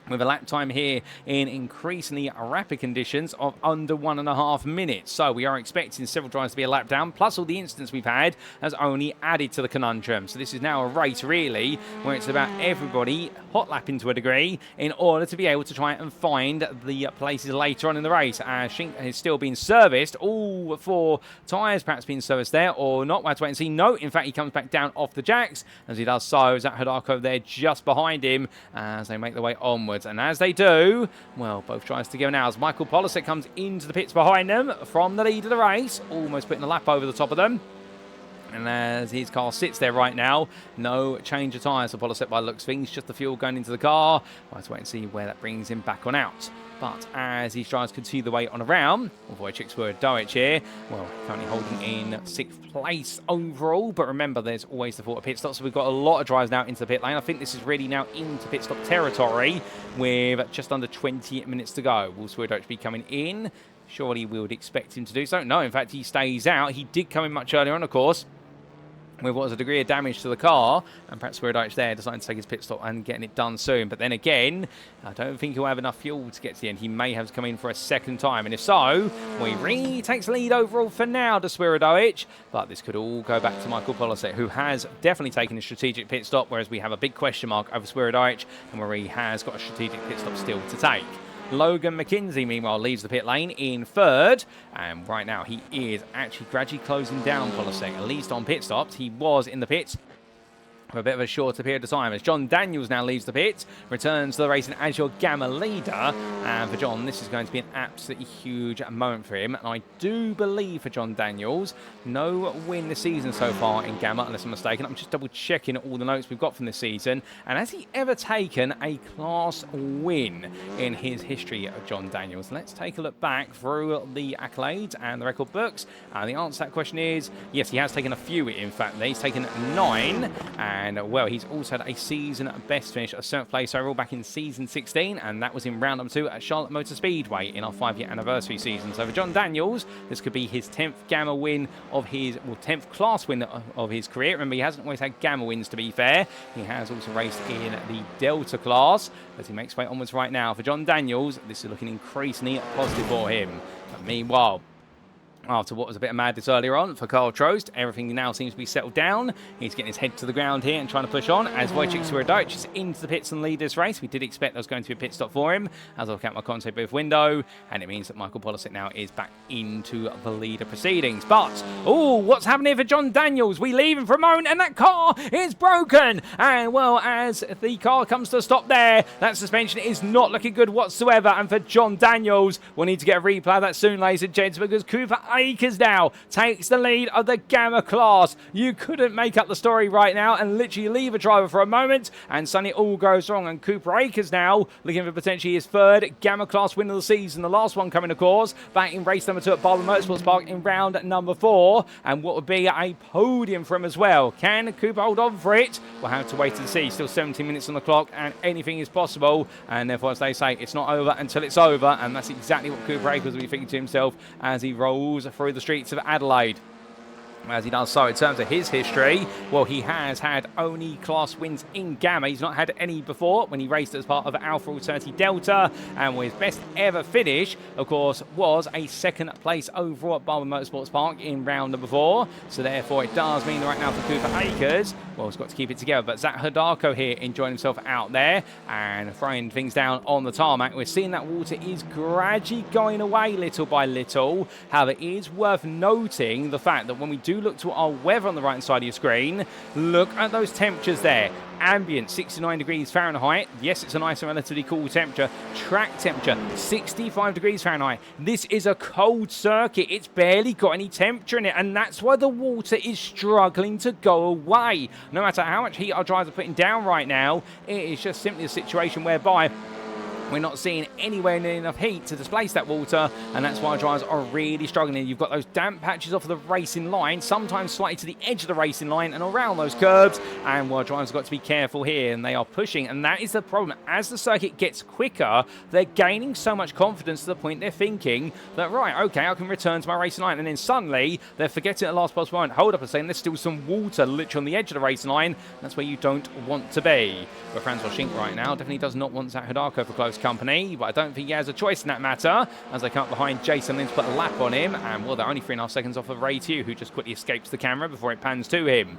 with a lap time here in increasingly rapid conditions of under 1.5 minutes. So we are expecting several drives to be a lap down, plus all the incidents we've had has only added to the conundrum. So this is now a race, really, where it's about everybody hot lapping to a degree in order to be able to try and find the places later on in the race. Schinck is still being serviced, all 4 tyres perhaps being serviced there, or not. We'll have to wait and see. No, in fact, he comes back down off the jacks. As he does so, Zach Hidalgo there just behind him as they make their way onwards. And as they do, well, both drives together now as Michael Polasek comes into the pits behind them from the lead of the race, almost putting a lap over the top of them. And as his car sits there right now, no change of tyres for Polasek by the looks of things, just the fuel going into the car. We'll have to wait and see where that brings him back on out. But as these drivers continue the way on around, Wojciech Swirydowicz here, well, currently holding in 6th place overall. But remember, there's always the thought of pit stops. So we've got a lot of drives now into the pit lane. I think this is really now into pit stop territory with just under 20 minutes to go. Will Swirydowicz be coming in? Surely we would expect him to do so. No, in fact, he stays out. He did come in much earlier on, of course, with what was a degree of damage to the car, and perhaps Swirydowicz there deciding to take his pit stop and getting it done soon. But then again, I don't think he'll have enough fuel to get to the end. He may have to come in for a second time, and if so, well, he really takes the lead overall for now to Swirydowicz. But this could all go back to Michael Polasek, who has definitely taken a strategic pit stop, whereas we have a big question mark over Swirydowicz, and where he has got a strategic pit stop still to take. Logan McKenzie, meanwhile, leaves the pit lane in 3rd, and right now he is actually gradually closing down Polasek, at least on pit stops. He was in the pits for a bit of a shorter period of time, as John Daniels now leaves the pit, returns to the racing as your Gamma leader. And for John, this is going to be an absolutely huge moment for him. And I do believe for John Daniels, no win this season so far in Gamma, unless I'm mistaken. I'm just double checking all the notes we've got from this season. And has he ever taken a class win in his history of John Daniels? Let's take a look back through the accolades and the record books. And the answer to that question is yes, he has taken a few. In fact, he's taken 9. And, well, he's also had a season best finish, a 7th place overall back in season 16, and that was in round number 2 at Charlotte Motor Speedway in our 5-year anniversary season. So for John Daniels, this could be his 10th Gamma win of his, well, 10th class win of his career. Remember, he hasn't always had Gamma wins, to be fair. He has also raced in the Delta class as he makes his way onwards right now. For John Daniels, this is looking increasingly positive for him. But meanwhile, After what was a bit of madness earlier on for Carl Trost, everything now seems to be settled down. He's getting his head to the ground here and trying to push on as Wojciech Swirydowicz is into the pits and lead this race. We did expect there was going to be a pit stop for him as I look out my console booth window, and it means that Michael Polasek now is back into the leader proceedings. But, oh, what's happening here for John Daniels? We leave him for a moment and that car is broken. And, well, as the car comes to a stop there, that suspension is not looking good whatsoever. And for John Daniels, we'll need to get a replay of that soon, ladies and gents, because Cooper Akers now takes the lead of the Gamma class. You couldn't make up the story right now and literally leave a driver for a moment, and suddenly it all goes wrong. And Cooper Akers now looking for potentially his third Gamma class win of the season. The last one coming, of course, back in race number 2 at Barber Motorsports Park in round number 4, and what would be a podium for him as well. Can Cooper hold on for it? We'll have to wait and see. Still 17 minutes on the clock, and anything is possible. And therefore, as they say, it's not over until it's over, and that's exactly what Cooper Akers will be thinking to himself as he rolls through the streets of Adelaide. As he does so, in terms of his history, well, he has had only class wins in Gamma. He's not had any before when he raced as part of Alpha Alternative Delta, and his best ever finish, of course, was a second place overall at Barber Motorsports Park in round number 4. So therefore, it does mean right now for Cooper Akers, well, he's got to keep it together. But Zach Hidako here enjoying himself out there and throwing things down on the tarmac. We're seeing that water is gradually going away little by little. However, it is worth noting the fact that when we do look to our weather on the right hand side of your screen, look at those temperatures there. Ambient 69 degrees Fahrenheit. Yes, it's a nice and relatively cool temperature. Track temperature 65 degrees Fahrenheit. This is a cold circuit. It's barely got any temperature in it, and that's why the water is struggling to go away. No matter how much heat our drivers are putting down right now, it is just simply a situation whereby we're not seeing anywhere near enough heat to displace that water, and that's why drivers are really struggling. You've got those damp patches off of the racing line, sometimes slightly to the edge of the racing line and around those curbs, and well, drivers have got to be careful here, and they are pushing, and that is the problem. As the circuit gets quicker, they're gaining so much confidence to the point they're thinking that, right, okay, I can return to my racing line, and then suddenly they're forgetting at the last possible moment, hold up and saying there's still some water literally on the edge of the racing line. That's where you don't want to be. But Francois Schink right now definitely does not want Zach Hidako for close company, but I don't think he has a choice in that matter as they come up behind Jason Lynn to put a lap on him, and well, they're only 3.5 seconds off of Ray Tew, who just quickly escapes the camera before it pans to him.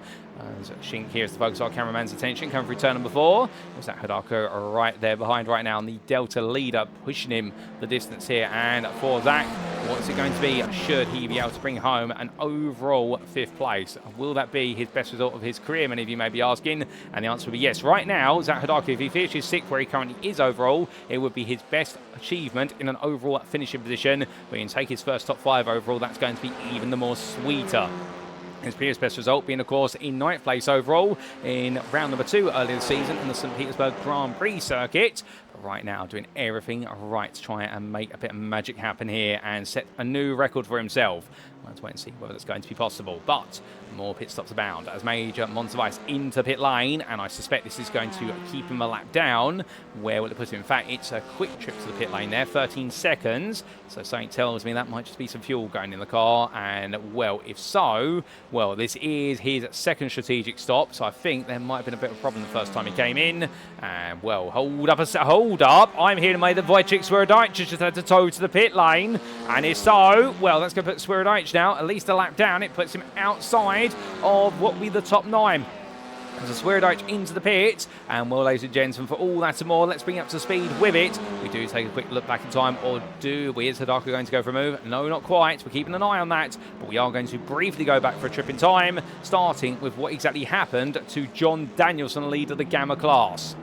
As Schink here is to focus our cameraman's attention, coming through turn number 4. Was that Hidako right there behind right now, and the Delta leader pushing him the distance here. And for Zach, what's it going to be? Should he be able to bring home an overall 5th place? Will that be his best result of his career, many of you may be asking? And the answer would be yes. Right now, Zach Hidako, if he finishes 6th where he currently is overall, it would be his best achievement in an overall finishing position. We can take his first top 5 overall. That's going to be even the more sweeter. His previous best result being, of course, in 9th place overall in round number 2 earlier this season in the St. Petersburg Grand Prix circuit. But right now, doing everything right to try and make a bit of magic happen here and set a new record for himself. Let's wait and see whether that's going to be possible. But more pit stops abound as Major Montevice into pit lane, and I suspect this is going to keep him a lap down. Where will it put him? In fact, it's a quick trip to the pit lane there, 13 seconds. So something tells me that might just be some fuel going in the car. And, well, if so, well, this is his 2nd strategic stop. So I think there might have been a bit of a problem the first time he came in. And, well, hold up. I'm here to make the Wojciech Swirydowicz just had to tow to the pit lane. And if so, well, that's going to put Swirydowicz now at least a lap down. It puts him outside of what will be the top 9. As a Swirydowicz into the pit, and well, ladies and gentlemen, for all that and more, let's bring you up to speed with it. We do take a quick look back in time, or do we? Is Hidako going to go for a move? No, not quite. We're keeping an eye on that, but we are going to briefly go back for a trip in time, starting with what exactly happened to John Danielson, leader of the Gamma class.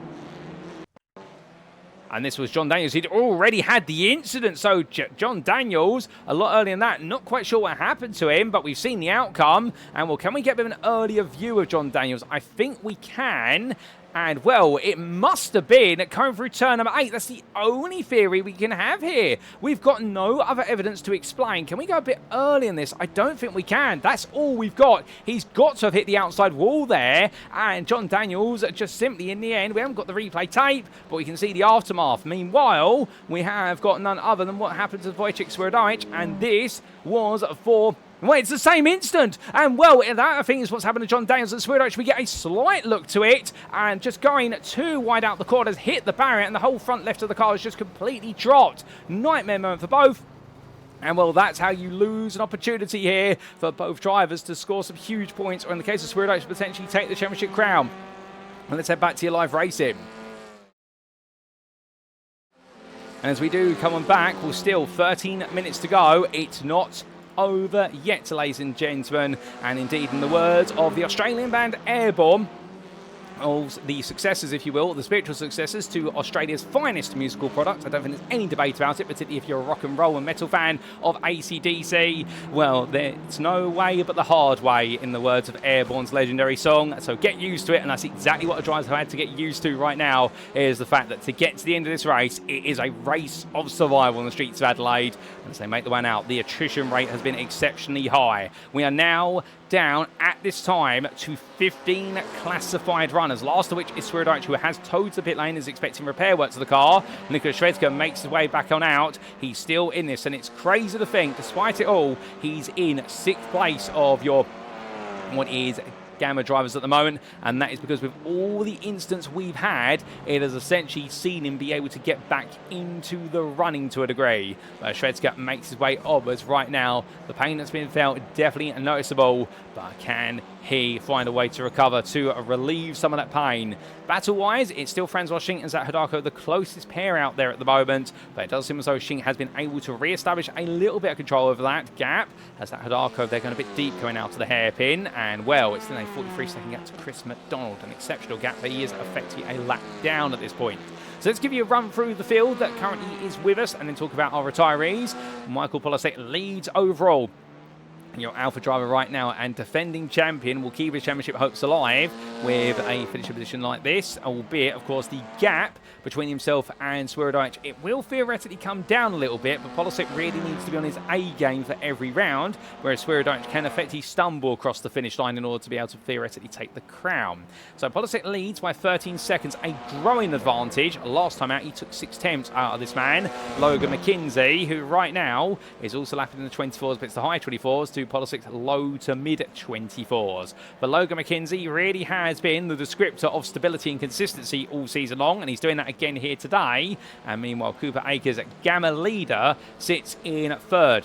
And this was John Daniels. He'd already had the incident. So John Daniels, a lot earlier than that, not quite sure what happened to him, but we've seen the outcome. And well, can we get a bit of an earlier view of John Daniels? I think we can. And, well, it must have been coming through turn number 8. That's the only theory we can have here. We've got no other evidence to explain. Can we go a bit early in this? I don't think we can. That's all we've got. He's got to have hit the outside wall there. And John Daniels just simply, in the end, we haven't got the replay tape, but we can see the aftermath. Meanwhile, we have got none other than what happened to Wojciech Swirydowicz, and this was for... Well, it's the same instant. And, well, that, I think, is what's happened to John Daniels and Swirydowicz. We get a slight look to it, and just going too wide out the corners, hit the barrier, and the whole front left of the car is just completely dropped. Nightmare moment for both. And well, that's how you lose an opportunity here for both drivers to score some huge points, or in the case of Swirydowicz, potentially take the championship crown. And let's head back to your live racing. And as we do come on back, we're still 13 minutes to go. It's not over yet, ladies and gentlemen. And indeed, in the words of the Australian band Airborne, of the successors, if you will, the spiritual successors to Australia's finest musical product. I don't think there's any debate about it, particularly if you're a rock and roll and metal fan of AC/DC. Well, there's no way but the hard way, in the words of Airborne's legendary song. So get used to it, and that's exactly what the drivers have had to get used to right now, is the fact that to get to the end of this race, it is a race of survival on the streets of Adelaide. And as they make the one out, the attrition rate has been exceptionally high. We are now down at this time to 15 classified runners, last of which is Swirydowicz, who has towed to the pit lane, is expecting repair work to the car. Nicholas Shredsker makes his way back on out. He's still in this, and it's crazy to think, despite it all, he's in 6th place of your what is Gamma drivers at the moment, and that is because with all the instance we've had, it has essentially seen him be able to get back into the running to a degree. Shredsker makes his way onwards right now. The pain that's been felt definitely noticeable, but can he find a way to recover, to relieve some of that pain? Battle-wise, it's still Francois Schinck and Zach Hidalgo, the closest pair out there at the moment, but it does seem as though Schinck has been able to re-establish a little bit of control over that gap, as Zach Hidalgo, they're going a bit deep coming out to the hairpin, and well, it's still a 43-second gap to Chris McDonald, an exceptional gap, but he is effectively a lap down at this point. So let's give you a run through the field that currently is with us, and then talk about our retirees. Michael Polasek leads overall. Your Alpha driver right now and defending champion will keep his championship hopes alive with a finishing position like this, albeit, of course, the gap between himself and Swirydowicz, it will theoretically come down a little bit, but Polasek really needs to be on his A game for every round, whereas Swirydowicz can effectively stumble across the finish line in order to be able to theoretically take the crown. So Polasek leads by 13 seconds, a growing advantage. Last time out, he took 6 attempts out of this man, Logan McKenzie, who right now is also lapping in the 24s, but it's the high 24s to Polasek's low to mid 24s. But Logan McKenzie really has been the descriptor of stability and consistency all season long, and he's doing that again here today. And meanwhile, Cooper Akers, Gamma leader, sits in 3rd.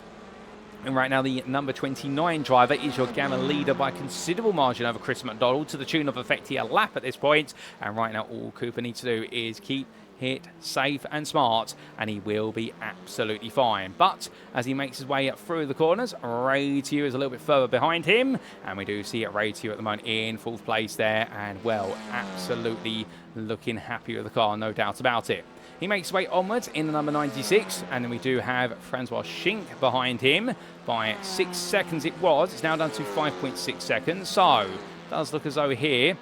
And right now, the number 29 driver is your Gamma leader by a considerable margin over Chris McDonald, to the tune of effectively a lap at this point. And right now, all Cooper needs to do is keep hit safe and smart, and he will be absolutely fine. But as he makes his way up through the corners, Ray Tew is a little bit further behind him, and we do see Ray Tew at the moment in 4th place there, and well, absolutely looking happy with the car, no doubt about it. He makes his way onwards in the number 96, and then we do have Francois Schinck behind him by 6 seconds it was. It's now down to 5.6 seconds, so it does look as though here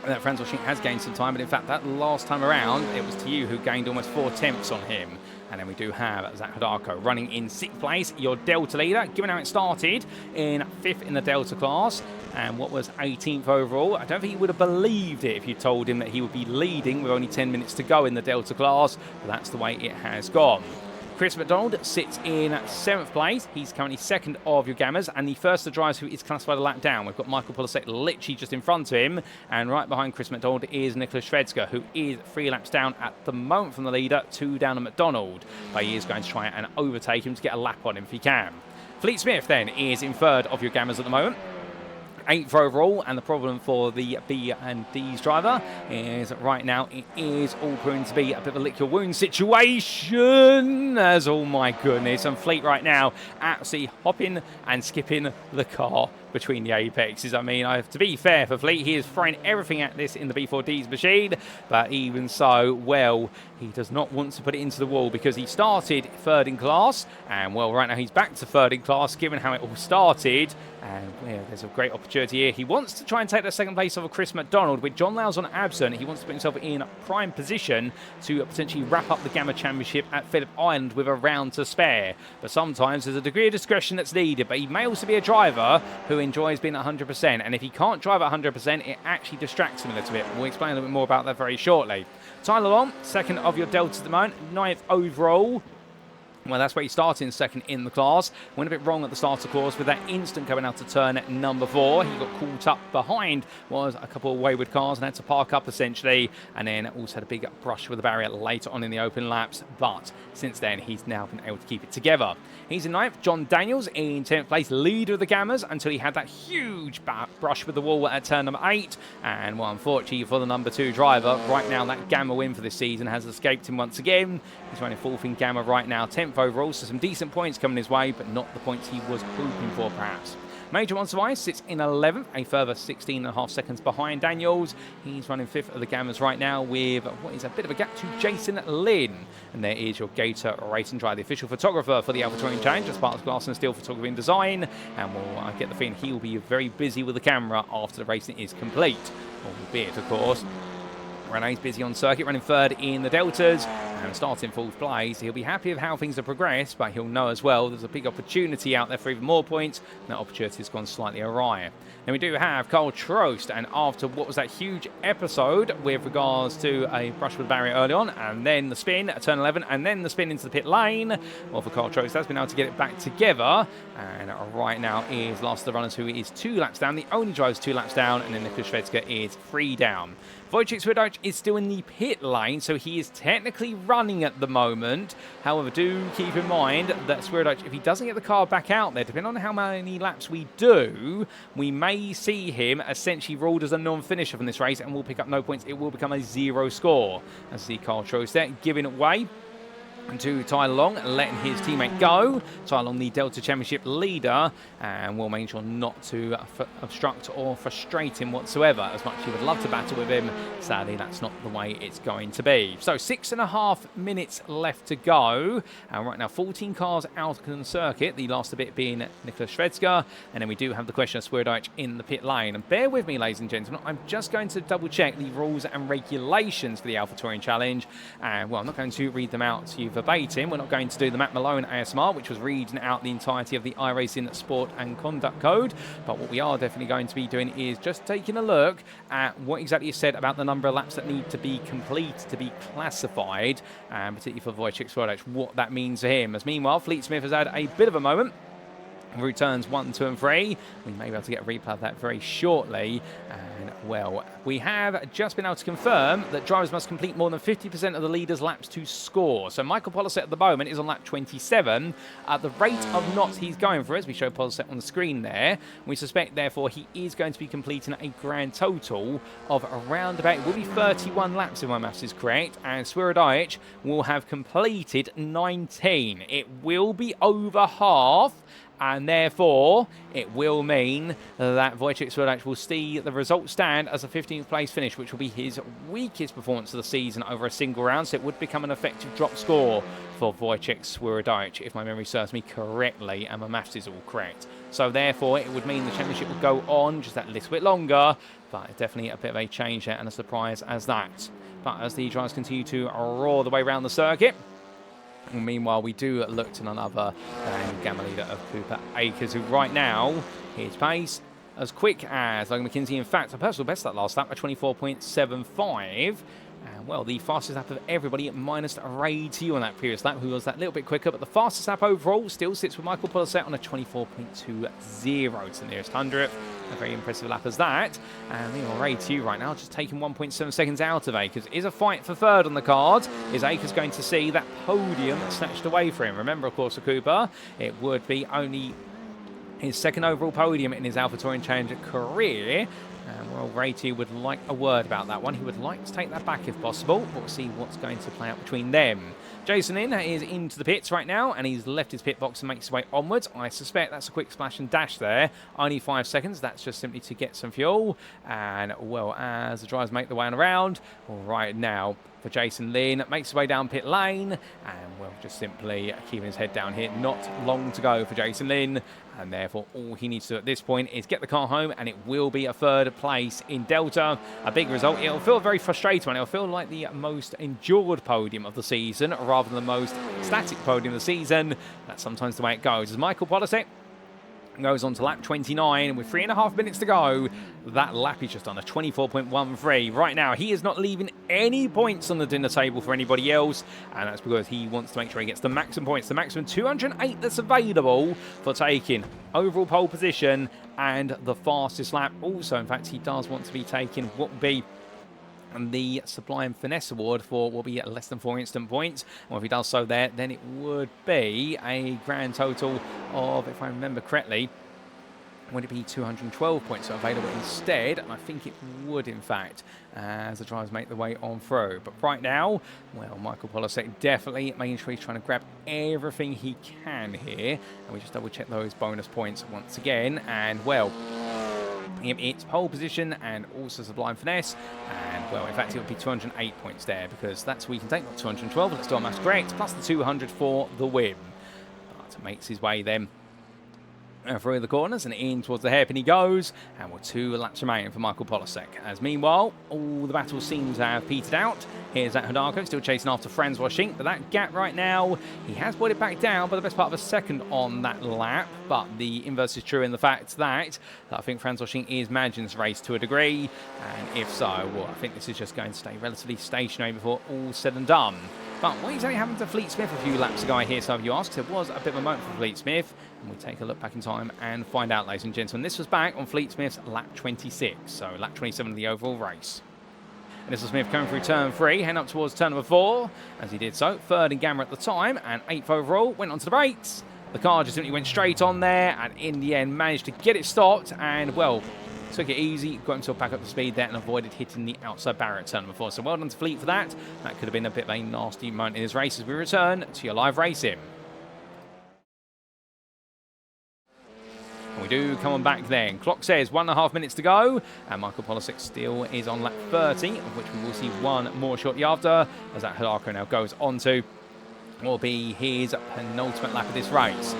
that Francois Schinck has gained some time, but in fact that last time around it was Tew who gained almost 4 attempts on him. And then we do have Zach Hidalgo running in 6th place, your Delta leader, given how it started in 5th in the Delta class, and what was 18th overall. I don't think he would have believed it if you told him that he would be leading with only 10 minutes to go in the Delta class, but that's the way it has gone. Chris McDonald sits in 7th place. He's currently 2nd of your Gammas, and the first of the drivers who is classified a lap down. We've got Michael Polasek literally just in front of him, and right behind Chris McDonald is Nicholas Shredsker, who is 3 laps down at the moment from the leader, 2 down on McDonald, but he is going to try and overtake him to get a lap on him if he can. Fleet Smith then is in 3rd of your Gammas at the moment, 8th overall, and the problem for the B and D's driver is right now it is all proving to be a bit of a lick your wound situation, as oh my goodness, and Fleet right now absolutely hopping and skipping the car between the apexes. I mean, to be fair for Fleet, he is throwing everything at this in the B4D's machine, but even so, well, he does not want to put it into the wall because he started 3rd in class, and well, right now he's back to 3rd in class given how it all started, and yeah, there's a great opportunity here. He wants to try and take the 2nd place over Chris McDonald. With John Lowes on absent, he wants to put himself in prime position to potentially wrap up the Gamma Championship at Phillip Island with a round to spare. But sometimes there's a degree of discretion that's needed, but he may also be a driver who enjoys being at 100%, and if he can't drive at 100%, it actually distracts him a little bit. We'll explain a little bit more about that very shortly. Tyler Long, 2nd of your Delta at the moment, 9th overall. Well, that's where he started second in the class. Went a bit wrong at the start, of course, with that instant coming out to turn number 4. He got caught up behind was a couple of wayward cars and had to park up, essentially. And then also had a big brush with the barrier later on in the open laps. But since then, he's now been able to keep it together. He's in 9th. John Daniels in 10th place, leader of the Gammas, until he had that huge brush with the wall at turn number 8. And, well, unfortunately for the number 2 driver, right now that Gamma win for this season has escaped him once again. He's running 4th in Gamma right now, 10th overall, so some decent points coming his way, but not the points he was hoping for, perhaps. Major Monster Ice sits in 11th, a further 16.5 seconds behind Daniels. He's running 5th of the Gammas right now with what is a bit of a gap to Jason Lynn. And there is your Gator Racing Drive, the official photographer for the AlphaTauri Challenge as part of Glass and Steel Photography and Design. And we'll get the feeling he'll be very busy with the camera after the racing is complete. Albeit, of course, Renee's busy on circuit, running 3rd in the Deltas and starting 4th place. He'll be happy with how things have progressed, but he'll know as well there's a big opportunity out there for even more points, and that opportunity has gone slightly awry. Then we do have Carl Trost, and after what was that huge episode with regards to a brush with the barrier early on, and then the spin at turn 11, and then the spin into the pit lane, well, for Carl Trost, that's been able to get it back together, and right now is last of the runners, who is 2 laps down. The only driver is 2 laps down, and then Nicholas Schwedska is 3 down. Wojciech Swirydowicz is still in the pit lane, so he is technically running at the moment. However, do keep in mind that Swirydowicz, if he doesn't get the car back out there, depending on how many laps we do, we may see him essentially ruled as a non-finisher from this race and will pick up no points. It will become a 0 score. As the Carl Trost there, giving it away to Tyler Long, letting his teammate go. Tyler Long, the Delta Championship leader, and will make sure not to obstruct or frustrate him whatsoever. As much as he would love to battle with him, sadly that's not the way it's going to be. So 6.5 minutes left to go, and right now 14 cars out on the circuit, the last of it being Nicholas Schwedska, and then we do have the question of Swirydowicz in the pit lane. And bear with me, ladies and gentlemen, I'm just going to double check the rules and regulations for the AlphaTauri Challenge, and well, I'm not going to read them out to you verbatim. We're not going to do the Matt Malone ASMR, which was reading out the entirety of the iRacing Sport and Conduct Code, but what we are definitely going to be doing is just taking a look at what exactly is said about the number of laps that need to be complete to be classified, and particularly for Wojciech Swirydowicz, what that means to him. As meanwhile, Fleet Smith has had a bit of a moment. Through turns 1, 2 and 3. We may be able to get a replay of that very shortly. And, well, we have just been able to confirm that drivers must complete more than 50% of the leader's laps to score. So Michael Polasek at the moment is on lap 27. At the rate of knots he's going for, as we show Polasek on the screen there, we suspect, therefore, he is going to be completing a grand total of around about, it will be 31 laps if my maths is correct, and Swirydowicz will have completed 19. It will be over half, and therefore it will mean that Wojciech Swirydowicz will see the result stand as a 15th place finish, which will be his weakest performance of the season over a single round, so it would become an effective drop score for Wojciech Swirydowicz, if my memory serves me correctly and my maths is all correct. So therefore it would mean the championship would go on just that little bit longer, but definitely a bit of a change there and a surprise as that. But as the drivers continue to roar the way around the circuit, and meanwhile, we do look to none other than Gamma leader of Cooper Akers, who right now, his pace as quick as Logan McKenzie. In fact, a personal best that last lap at 24.75. And, well, the fastest lap of everybody, minus Ray T on that previous lap, who was that little bit quicker. But the fastest lap overall still sits with Michael Polasek on a 24.20 to the nearest 100th. A very impressive lap as that. And meanwhile, Ray T right now just taking 1.7 seconds out of Akers. Is a fight for third on the cards. Is Akers going to see that podium snatched away for him? Remember, of course, for Cooper, it would be only his second overall podium in his AlphaTauri Challenge career. And, well, Ray T would like a word about that one. He would like to take that back if possible, but we'll see what's going to play out between them. Jason Lynn is into the pits right now, and he's left his pit box and makes his way onwards. I suspect that's a quick splash and dash there. Only 5 seconds. That's just simply to get some fuel. And, well, as the drivers make the way around, right now, for Jason Lynn, makes his way down pit lane, and, well, just simply keeping his head down here. Not long to go for Jason Lynn, and therefore all he needs to do at this point is get the car home, and it will be a third place in Delta. A big result. It'll feel very frustrating. It'll feel like the most endured podium of the season rather than the most static podium of the season. That's sometimes the way it goes. As Michael Polasek goes on to lap 29, and with 3.5 minutes to go, that lap is just on a 24.13. Right now, he is not leaving any points on the dinner table for anybody else, and that's because he wants to make sure he gets the maximum points, the maximum 208 that's available for taking overall pole position and the fastest lap. Also, in fact, he does want to be taking what would be the Sublime Finesse Award for what will be less than 4 instant points. Well, if he does so there, then it would be a grand total of, if I remember correctly, would it be 212 points available instead? And I think it would, in fact, as the drivers make their way on through. But right now, well, Michael Polasek definitely making sure he's trying to grab everything he can here. And we just double check those bonus points once again. And, well, it's pole position and also Sublime Finesse. And, well, in fact, it would be 208 points there because that's where you can take, not 212. Let's do our maths correct. Plus the 200 for the win. But makes his way then through the corners and in towards the hairpin he goes, and we're 2 laps remaining for Michael Polasek. As meanwhile, all the battles seem to have petered out. Here's that Hidalgo still chasing after Franz Wojciech, but that gap right now, he has brought it back down by the best part of a second on that lap. But the inverse is true in the fact that I think Franz Wojciech is managing this race to a degree, and if so, well, I think this is just going to stay relatively stationary before all said and done. But what exactly happened to Fleet Smith a few laps ago here, some of you ask? There was a bit of a moment for Fleet Smith, and we take a look back in time and find out, ladies and gentlemen. This was back on Fleet Smith's lap 26, so lap 27 of the overall race. And this was Smith coming through turn 3, heading up towards turn number 4. As he did so, 3rd in Gamma at the time, and 8th overall, went onto the brakes. The car just simply went straight on there, and in the end managed to get it stopped, and, well, took it easy, got himself back up to speed there and avoided hitting the outside barrier at turn number 4. So well done to Fleet for that. That could have been a bit of a nasty moment in his race as we return to your live racing. And we do come on back then. Clock says 1.5 minutes to go, and Michael Polasek still is on lap 30, of which we will see one more shortly after, as that Hidalgo now goes on to what will be his penultimate lap of this race.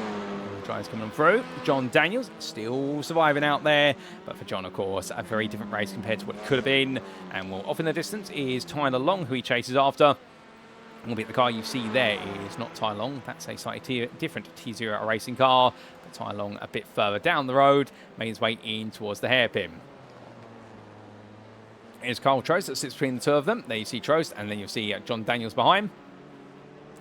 Drivers coming on through. John Daniels still surviving out there, but for John, of course, a very different race compared to what it could have been. And well, off in the distance is Tyler Long, who he chases after. Albeit the car you see there is not Tyler Long. That's a slightly different T0 racing car. But Tyler Long a bit further down the road, making his way in towards the hairpin. Here's Carl Trost that sits between the two of them. There you see Trost, and then you'll see John Daniels behind.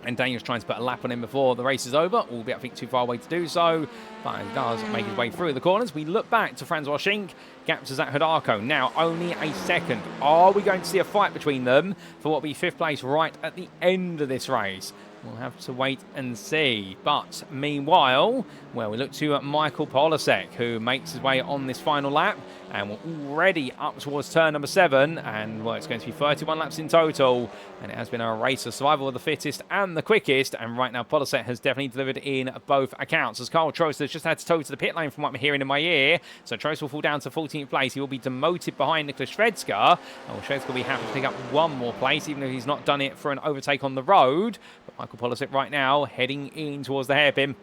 And Daniel's trying to put a lap on him before the race is over, albeit I think too far away to do so. But he does make his way through the corners. We look back to Franz Wojciech, gaps to Zach Hidalgo. Now only a second. Are we going to see a fight between them for what will be 5th place right at the end of this race? We'll have to wait and see. But meanwhile, well, we look to Michael Polasek, who makes his way on this final lap. And we're already up towards turn number 7. And, well, it's going to be 31 laps in total. And it has been a race of survival of the fittest and the quickest. And right now, Polasek has definitely delivered in both accounts. As Carl Trost has just had to tow to the pit lane from what I'm hearing in my ear. So Trost will fall down to 14th place. He will be demoted behind Nicholas Shvedska. And Shvedska will be happy to pick up one more place, even if he's not done it for an overtake on the road. But Michael Polasek right now heading in towards the hairpin.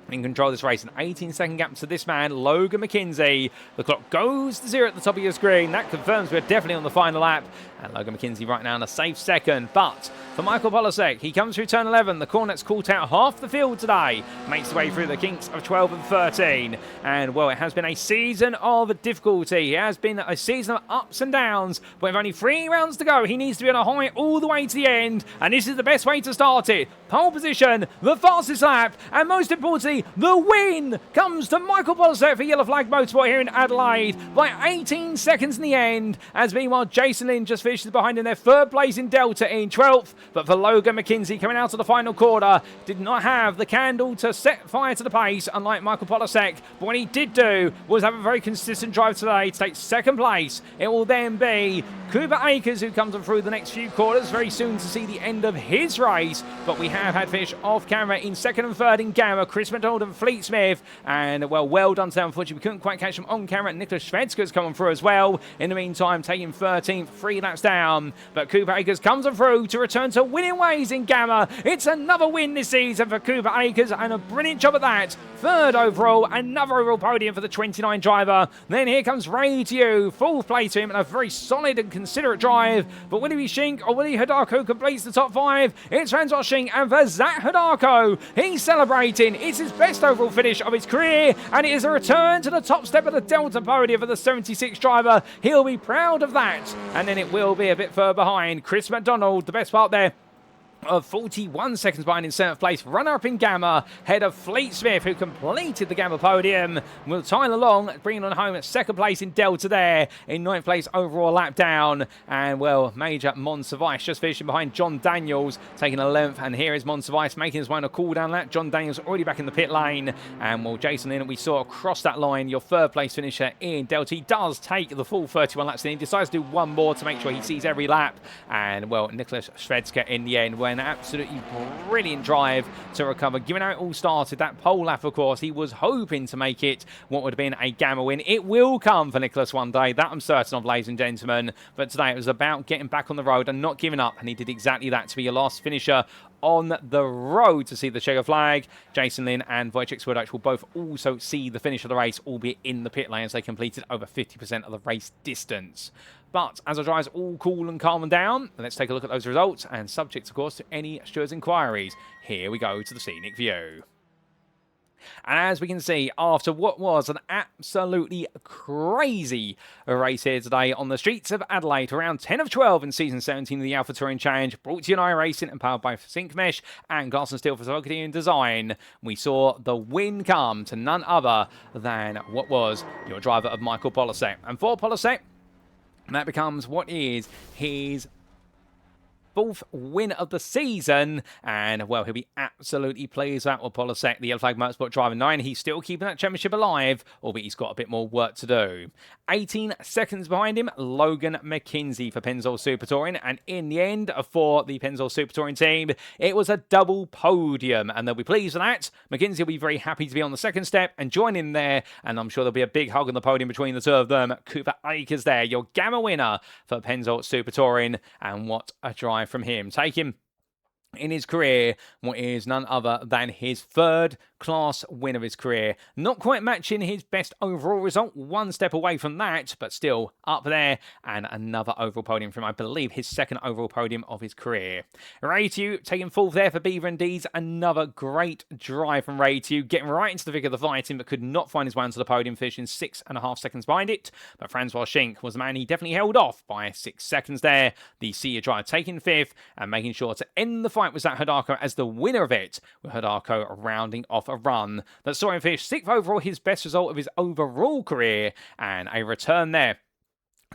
In control of this race. An 18-second gap to this man, Logan McKenzie. The clock goes to 0 at the top of your screen. That confirms we're definitely on the final lap. And Logan McKenzie right now in a safe second. But for Michael Polasek, he comes through turn 11. The Cornet's caught out half the field today. Makes the way through the kinks of 12 and 13. And, well, it has been a season of difficulty. It has been a season of ups and downs. But with only 3 rounds to go, he needs to be on a high all the way to the end. And this is the best way to start it. Pole position, the fastest lap, and most importantly, the win comes to Michael Polasek for Yellow Flag Motorsport here in Adelaide by 18 seconds in the end. As meanwhile, Jason Lynn just finishes behind in their 3rd place in Delta in 12th. But for Logan McKenzie coming out of the final quarter, did not have the candle to set fire to the pace, unlike Michael Polasek. But what he did do was have a very consistent drive today to take 2nd place. It will then be Cooper Akers who comes on through the next few quarters very soon to see the end of his race. But we have had finish off camera in 2nd and 3rd in Gamma, Chris McDonald and Fleet Smith. And, well done to them. Unfortunately, we couldn't quite catch them on camera. Nicholas Shvedska's coming through as well. In the meantime, taking 13th, 3 laps down. But Cooper Akers comes on through to return to winning ways in Gamma. It's another win this season for Cooper Akers, and a brilliant job at that. 3rd overall, another overall podium for the 29 driver. Then here comes Ray to you. 4th place to him, and a very solid and considerate drive. But will he be Shink or will he Hidalgo completes the top 5? It's Franz Wojciech, and for Zach Hidalgo, he's celebrating. It's his best overall finish of his career, and it is a return to the top step of the Delta podium for the 76 driver. He'll be proud of that, and then it will be a bit further behind. Chris McDonald, the best part there, of 41 seconds behind in 7th place, runner-up in Gamma, head of Fleet Smith, who completed the Gamma podium. Will Tyler Long bringing on home at 2nd place in Delta there, in 9th place overall lap down. And, well, Major Monsavice just finishing behind John Daniels, taking 11th. And here is Monsavice making his way on a cool-down lap. John Daniels already back in the pit lane. And, well, Jason Lynn, we saw across that line, your 3rd place finisher in Delta. He does take the full 31 laps, and he decides to do one more to make sure he sees every lap. And, well, Nicholas Shvedska in the end, an absolutely brilliant drive to recover. Given how it all started, that pole lap, of course, he was hoping to make it what would have been a Gamma win. It will come for Nicholas one day, that I'm certain of, ladies and gentlemen. But today it was about getting back on the road and not giving up, and he did exactly that to be your last finisher on the road to see the checker flag. Jason Lynn and Wojciech Swirydowicz will both also see the finish of the race, albeit in the pit lane, as they completed over 50% of the race distance. But as our drives all cool and calm and down, let's take a look at those results, and subject, of course, to any stewards' inquiries. Here we go to the scenic view. And as we can see, after what was an absolutely crazy race here today on the streets of Adelaide, around 10 of 12 in Season 17 of the Alpha Touring Challenge, brought to you on iRacing and powered by Syncmesh and Glass and Steel Photography and Design, we saw the win come to none other than what was your driver of Michael Polasek. And for Polasek, that becomes what is his 4th win of the season, and, well, he'll be absolutely pleased with that. With Polasek, the Yellow Flag Motorsport Driver 9, he's still keeping that championship alive, albeit he's got a bit more work to do. 18 seconds behind him, Logan McKenzie for Pennzoil Super Touring, and in the end, for the Pennzoil Super Touring team, it was a double podium, and they'll be pleased with that. McKenzie will be very happy to be on the 2nd step and join in there, and I'm sure there'll be a big hug on the podium between the two of them. Cooper Akers there, your Gamma winner for Pennzoil Super Touring, and what a drive from him. Take him in his career, what is none other than his 3rd class win of his career. Not quite matching his best overall result, one step away from that, but still up there, and another overall podium from, I believe, his 2nd overall podium of his career. Raytu taking 4th there for Beaver and Deeds. Another great drive from Raytu, getting right into the thick of the fighting, but could not find his way onto the podium, finishing 6.5 seconds behind it. But Francois Schenk was the man he definitely held off by 6 seconds there. The senior driver taking 5th and making sure to end the fight was that Hidako as the winner of it, with Hidako rounding off a run that saw him finish 6th overall, his best result of his overall career, and a return there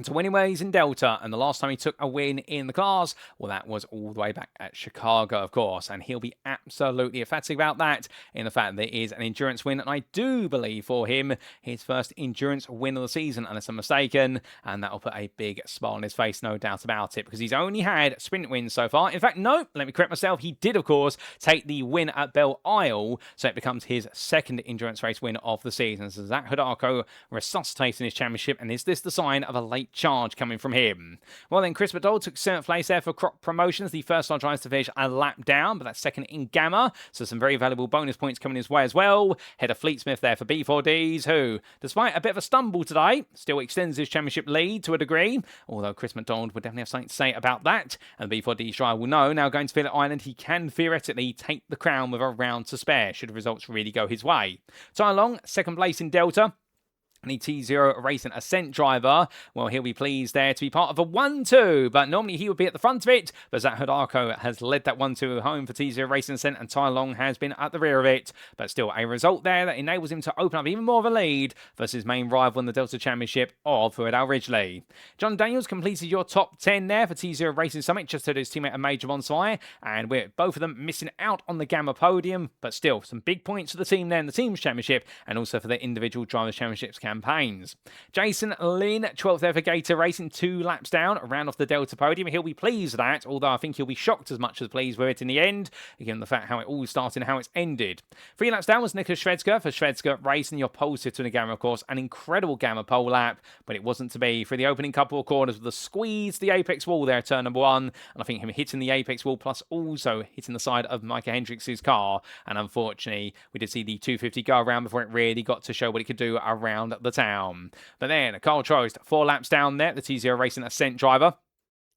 to winning ways in Delta. And the last time he took a win in the class, well, that was all the way back at Chicago, of course, and he'll be absolutely emphatic about that in the fact that there is an endurance win, and I do believe for him his 1st endurance win of the season, unless I'm mistaken, and that'll put a big smile on his face, no doubt about it, because he's only had sprint wins so far. In fact, no, let me correct myself, he did, of course, take the win at Belle Isle, so it becomes his 2nd endurance race win of the season. So Zach Hidako resuscitating his championship, and is this the sign of a late charge coming from him? Well, then Chris McDowell took 7th place there for Crop Promotions, the first time tries to finish a lap down, but that's 2nd in Gamma, so some very valuable bonus points coming his way as well. Head of Fleet Smith there for B4Ds, who, despite a bit of a stumble today, still extends his championship lead to a degree, although Chris McDonald would definitely have something to say about that, and B4Ds driver will know, now going to Phillip Island, he can theoretically take the crown with a round to spare, should the results really go his way. Tyler Long, 2nd place in Delta, the T0 Racing Ascent driver, well, he'll be pleased there to be part of a 1-2, but normally he would be at the front of it, but Zach Hidako has led that 1-2 home for T0 Racing Ascent, and Ty Long has been at the rear of it, but still a result there that enables him to open up even more of a lead versus his main rival in the Delta Championship of Fuadal Ridgely. John Daniels completed your top 10 there for T0 Racing Summit, just to his teammate Major Monsavice, and we're both of them missing out on the Gamma podium, but still some big points for the team there in the Teams Championship, and also for their individual Drivers Championships campaigns. Jason Lynn, 12th there for Gator Racing, 2 laps down, around off the Delta podium. He'll be pleased with that, although I think he'll be shocked as much as pleased with it in the end, given the fact how it all started and how it's ended. 3 laps down was Nicholas Shvedska for Shvedska Racing, your pole sitter in the Gamma, of course. An incredible Gamma pole lap, but it wasn't to be. For the opening couple of corners with a squeeze the apex wall there, turn number 1, and I think him hitting the apex wall, plus also hitting the side of Micah Hendricks' car, and unfortunately, we did see the 250 go around before it really got to show what it could do around the town. But then, Carl Trost, 4 laps down there, the T0 Racing Ascent driver.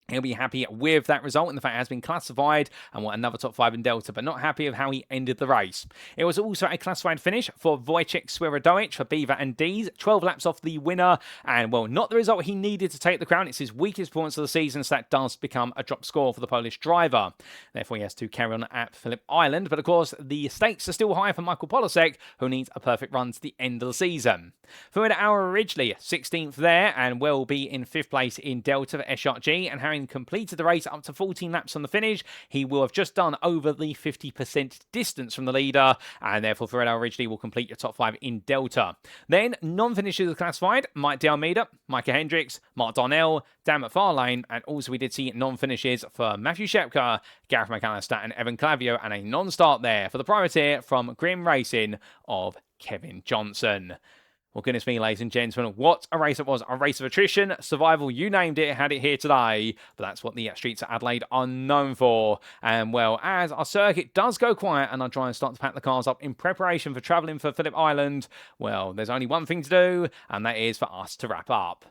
He'll be happy with that result and the fact it has been classified and want another top 5 in Delta, but not happy with how he ended the race. It was also a classified finish for Wojciech Swirydowicz for Beaver and D's, 12 laps off the winner, and well, not the result he needed to take the crown. It's his weakest performance of the season, so that does become a drop score for the Polish driver. Therefore, he has to carry on at Phillip Island, but of course, the stakes are still high for Michael Polasek, who needs a perfect run to the end of the season. For Our Ridgely, 16th there, and will be in 5th place in Delta for SRG, and having completed the race up to 14 laps on the finish, he will have just done over the 50% distance from the leader, and therefore Our Ridgely will complete your top 5 in Delta. Then, non-finishers are classified: Mike De Almeida, Micah Hendricks, Mark Darnell, Dan McFarlane, and also we did see non-finishes for Matthew Shepka, Gareth McAllister, and Evan Clavio, and a non-start there for the privateer from Grim Racing of Kevin Johnson. Well, goodness me, ladies and gentlemen, what a race it was. A race of attrition, survival, you named it, had it here today. But that's what the streets of Adelaide are known for. And, well, as our circuit does go quiet and I try and start to pack the cars up in preparation for travelling for Phillip Island, well, there's only one thing to do, and that is for us to wrap up.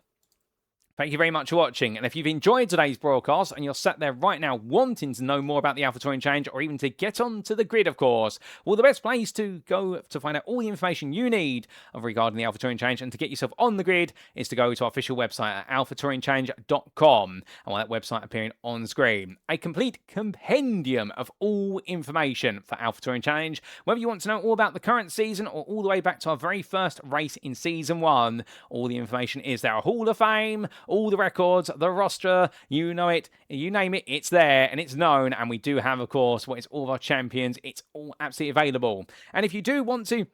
Thank you very much for watching, and if you've enjoyed today's broadcast and you're sat there right now wanting to know more about the AlphaTauri change or even to get onto the grid, of course, well, the best place to go to find out all the information you need regarding the AlphaTauri change and to get yourself on the grid is to go to our official website at alphatouringchange.com, and while that website appearing on screen, a complete compendium of all information for AlphaTauri change, whether you want to know all about the current season or all the way back to our very first race in Season 1, all the information is there. A Hall of Fame, all the records, the roster, you know it, you name it, it's there and it's known. And we do have, of course, what is all of our champions. It's all absolutely available. And if you do want to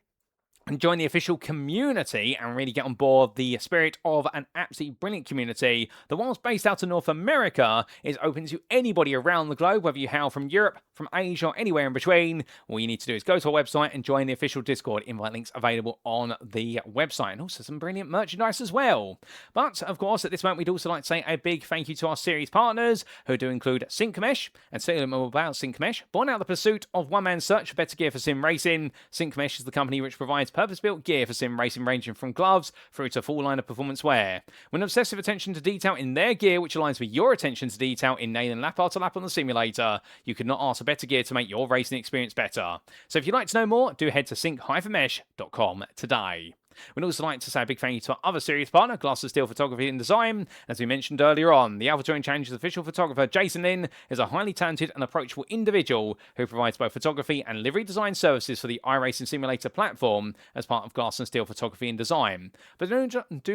and join the official community and really get on board the spirit of an absolutely brilliant community that, whilst based out of North America, is open to anybody around the globe, whether you hail from Europe, from Asia, or anywhere in between. All you need to do is go to our website and join the official Discord. Invite links available on the website, and also some brilliant merchandise as well. But, of course, at this moment, we'd also like to say a big thank you to our series partners, who do include Syncmesh, and say a little more about Syncmesh. Born out of the pursuit of one man's search for better gear for sim racing, Syncmesh is the company which provides purpose-built gear for sim racing, ranging from gloves through to full line of performance wear. With an obsessive attention to detail in their gear, which aligns with your attention to detail in nailing lap after lap on the simulator, you could not ask for better gear to make your racing experience better. So if you'd like to know more, do head to sync-mesh.com today. We'd also like to say a big thank you to our other series partner, Glass and Steel Photography and Design. As we mentioned earlier on, the AlphaTauri Challenge's official photographer, Jason Lin, is a highly talented and approachable individual who provides both photography and livery design services for the iRacing simulator platform as part of Glass and Steel Photography and Design. But do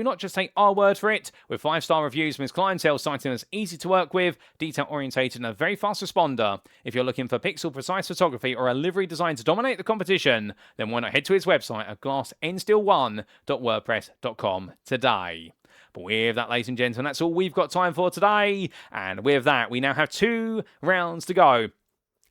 not just take our word for it. With 5-star reviews from his clientele citing us easy to work with, detail-orientated and a very fast responder, if you're looking for pixel-precise photography or a livery design to dominate the competition, then why not head to his website at glassnsteel1.wordpress.com today. But with that, ladies and gentlemen, that's all we've got time for today. And with that, we now have 2 rounds to go.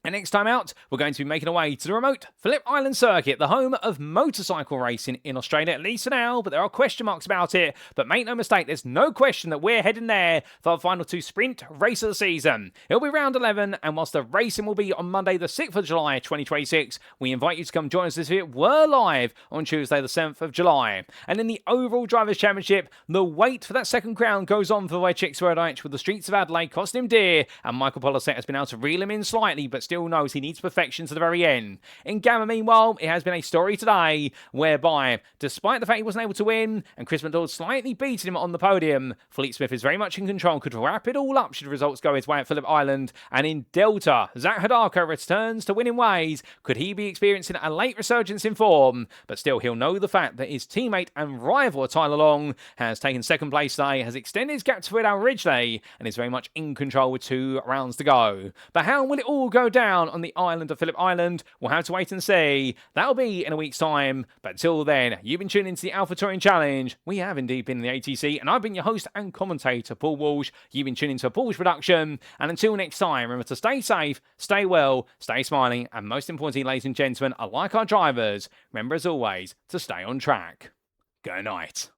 And next time out, we're going to be making our way to the remote Phillip Island Circuit, the home of motorcycle racing in Australia, at least for now, but there are question marks about it. But make no mistake, there's no question that we're heading there for our final 2 sprint race of the season. It'll be round 11, and whilst the racing will be on Monday the 6th of July 2026, we invite you to come join us as if we're live on Tuesday the 7th of July. And in the overall Drivers' Championship, the wait for that second crown goes on for Wojciech Swirydowicz, with the streets of Adelaide costing him dear, and Michael Polasek has been able to reel him in slightly, but still knows he needs perfection to the very end. In Gamma, meanwhile, it has been a story today whereby, despite the fact he wasn't able to win and Chris McDonald slightly beating him on the podium, Fleet Smith is very much in control, could wrap it all up should results go his way at Phillip Island. And in Delta, Zach Hadaka returns to winning ways. Could he be experiencing a late resurgence in form? But still, he'll know the fact that his teammate and rival Tyler Long has taken second place today, has extended his gap to Our Ridgely, and is very much in control with 2 rounds to go. But how will it all go down on the island of Phillip Island? We'll have to wait and see. That'll be in a week's time. But until then, you've been tuning into the AlphaTauri Challenge. We have indeed been in the ATC, and I've been your host and commentator, Paul Walsh. You've been tuning into a Paul's production. And until next time, remember to stay safe, stay well, stay smiling, and most importantly, ladies and gentlemen, like our drivers, remember as always to stay on track. Good night.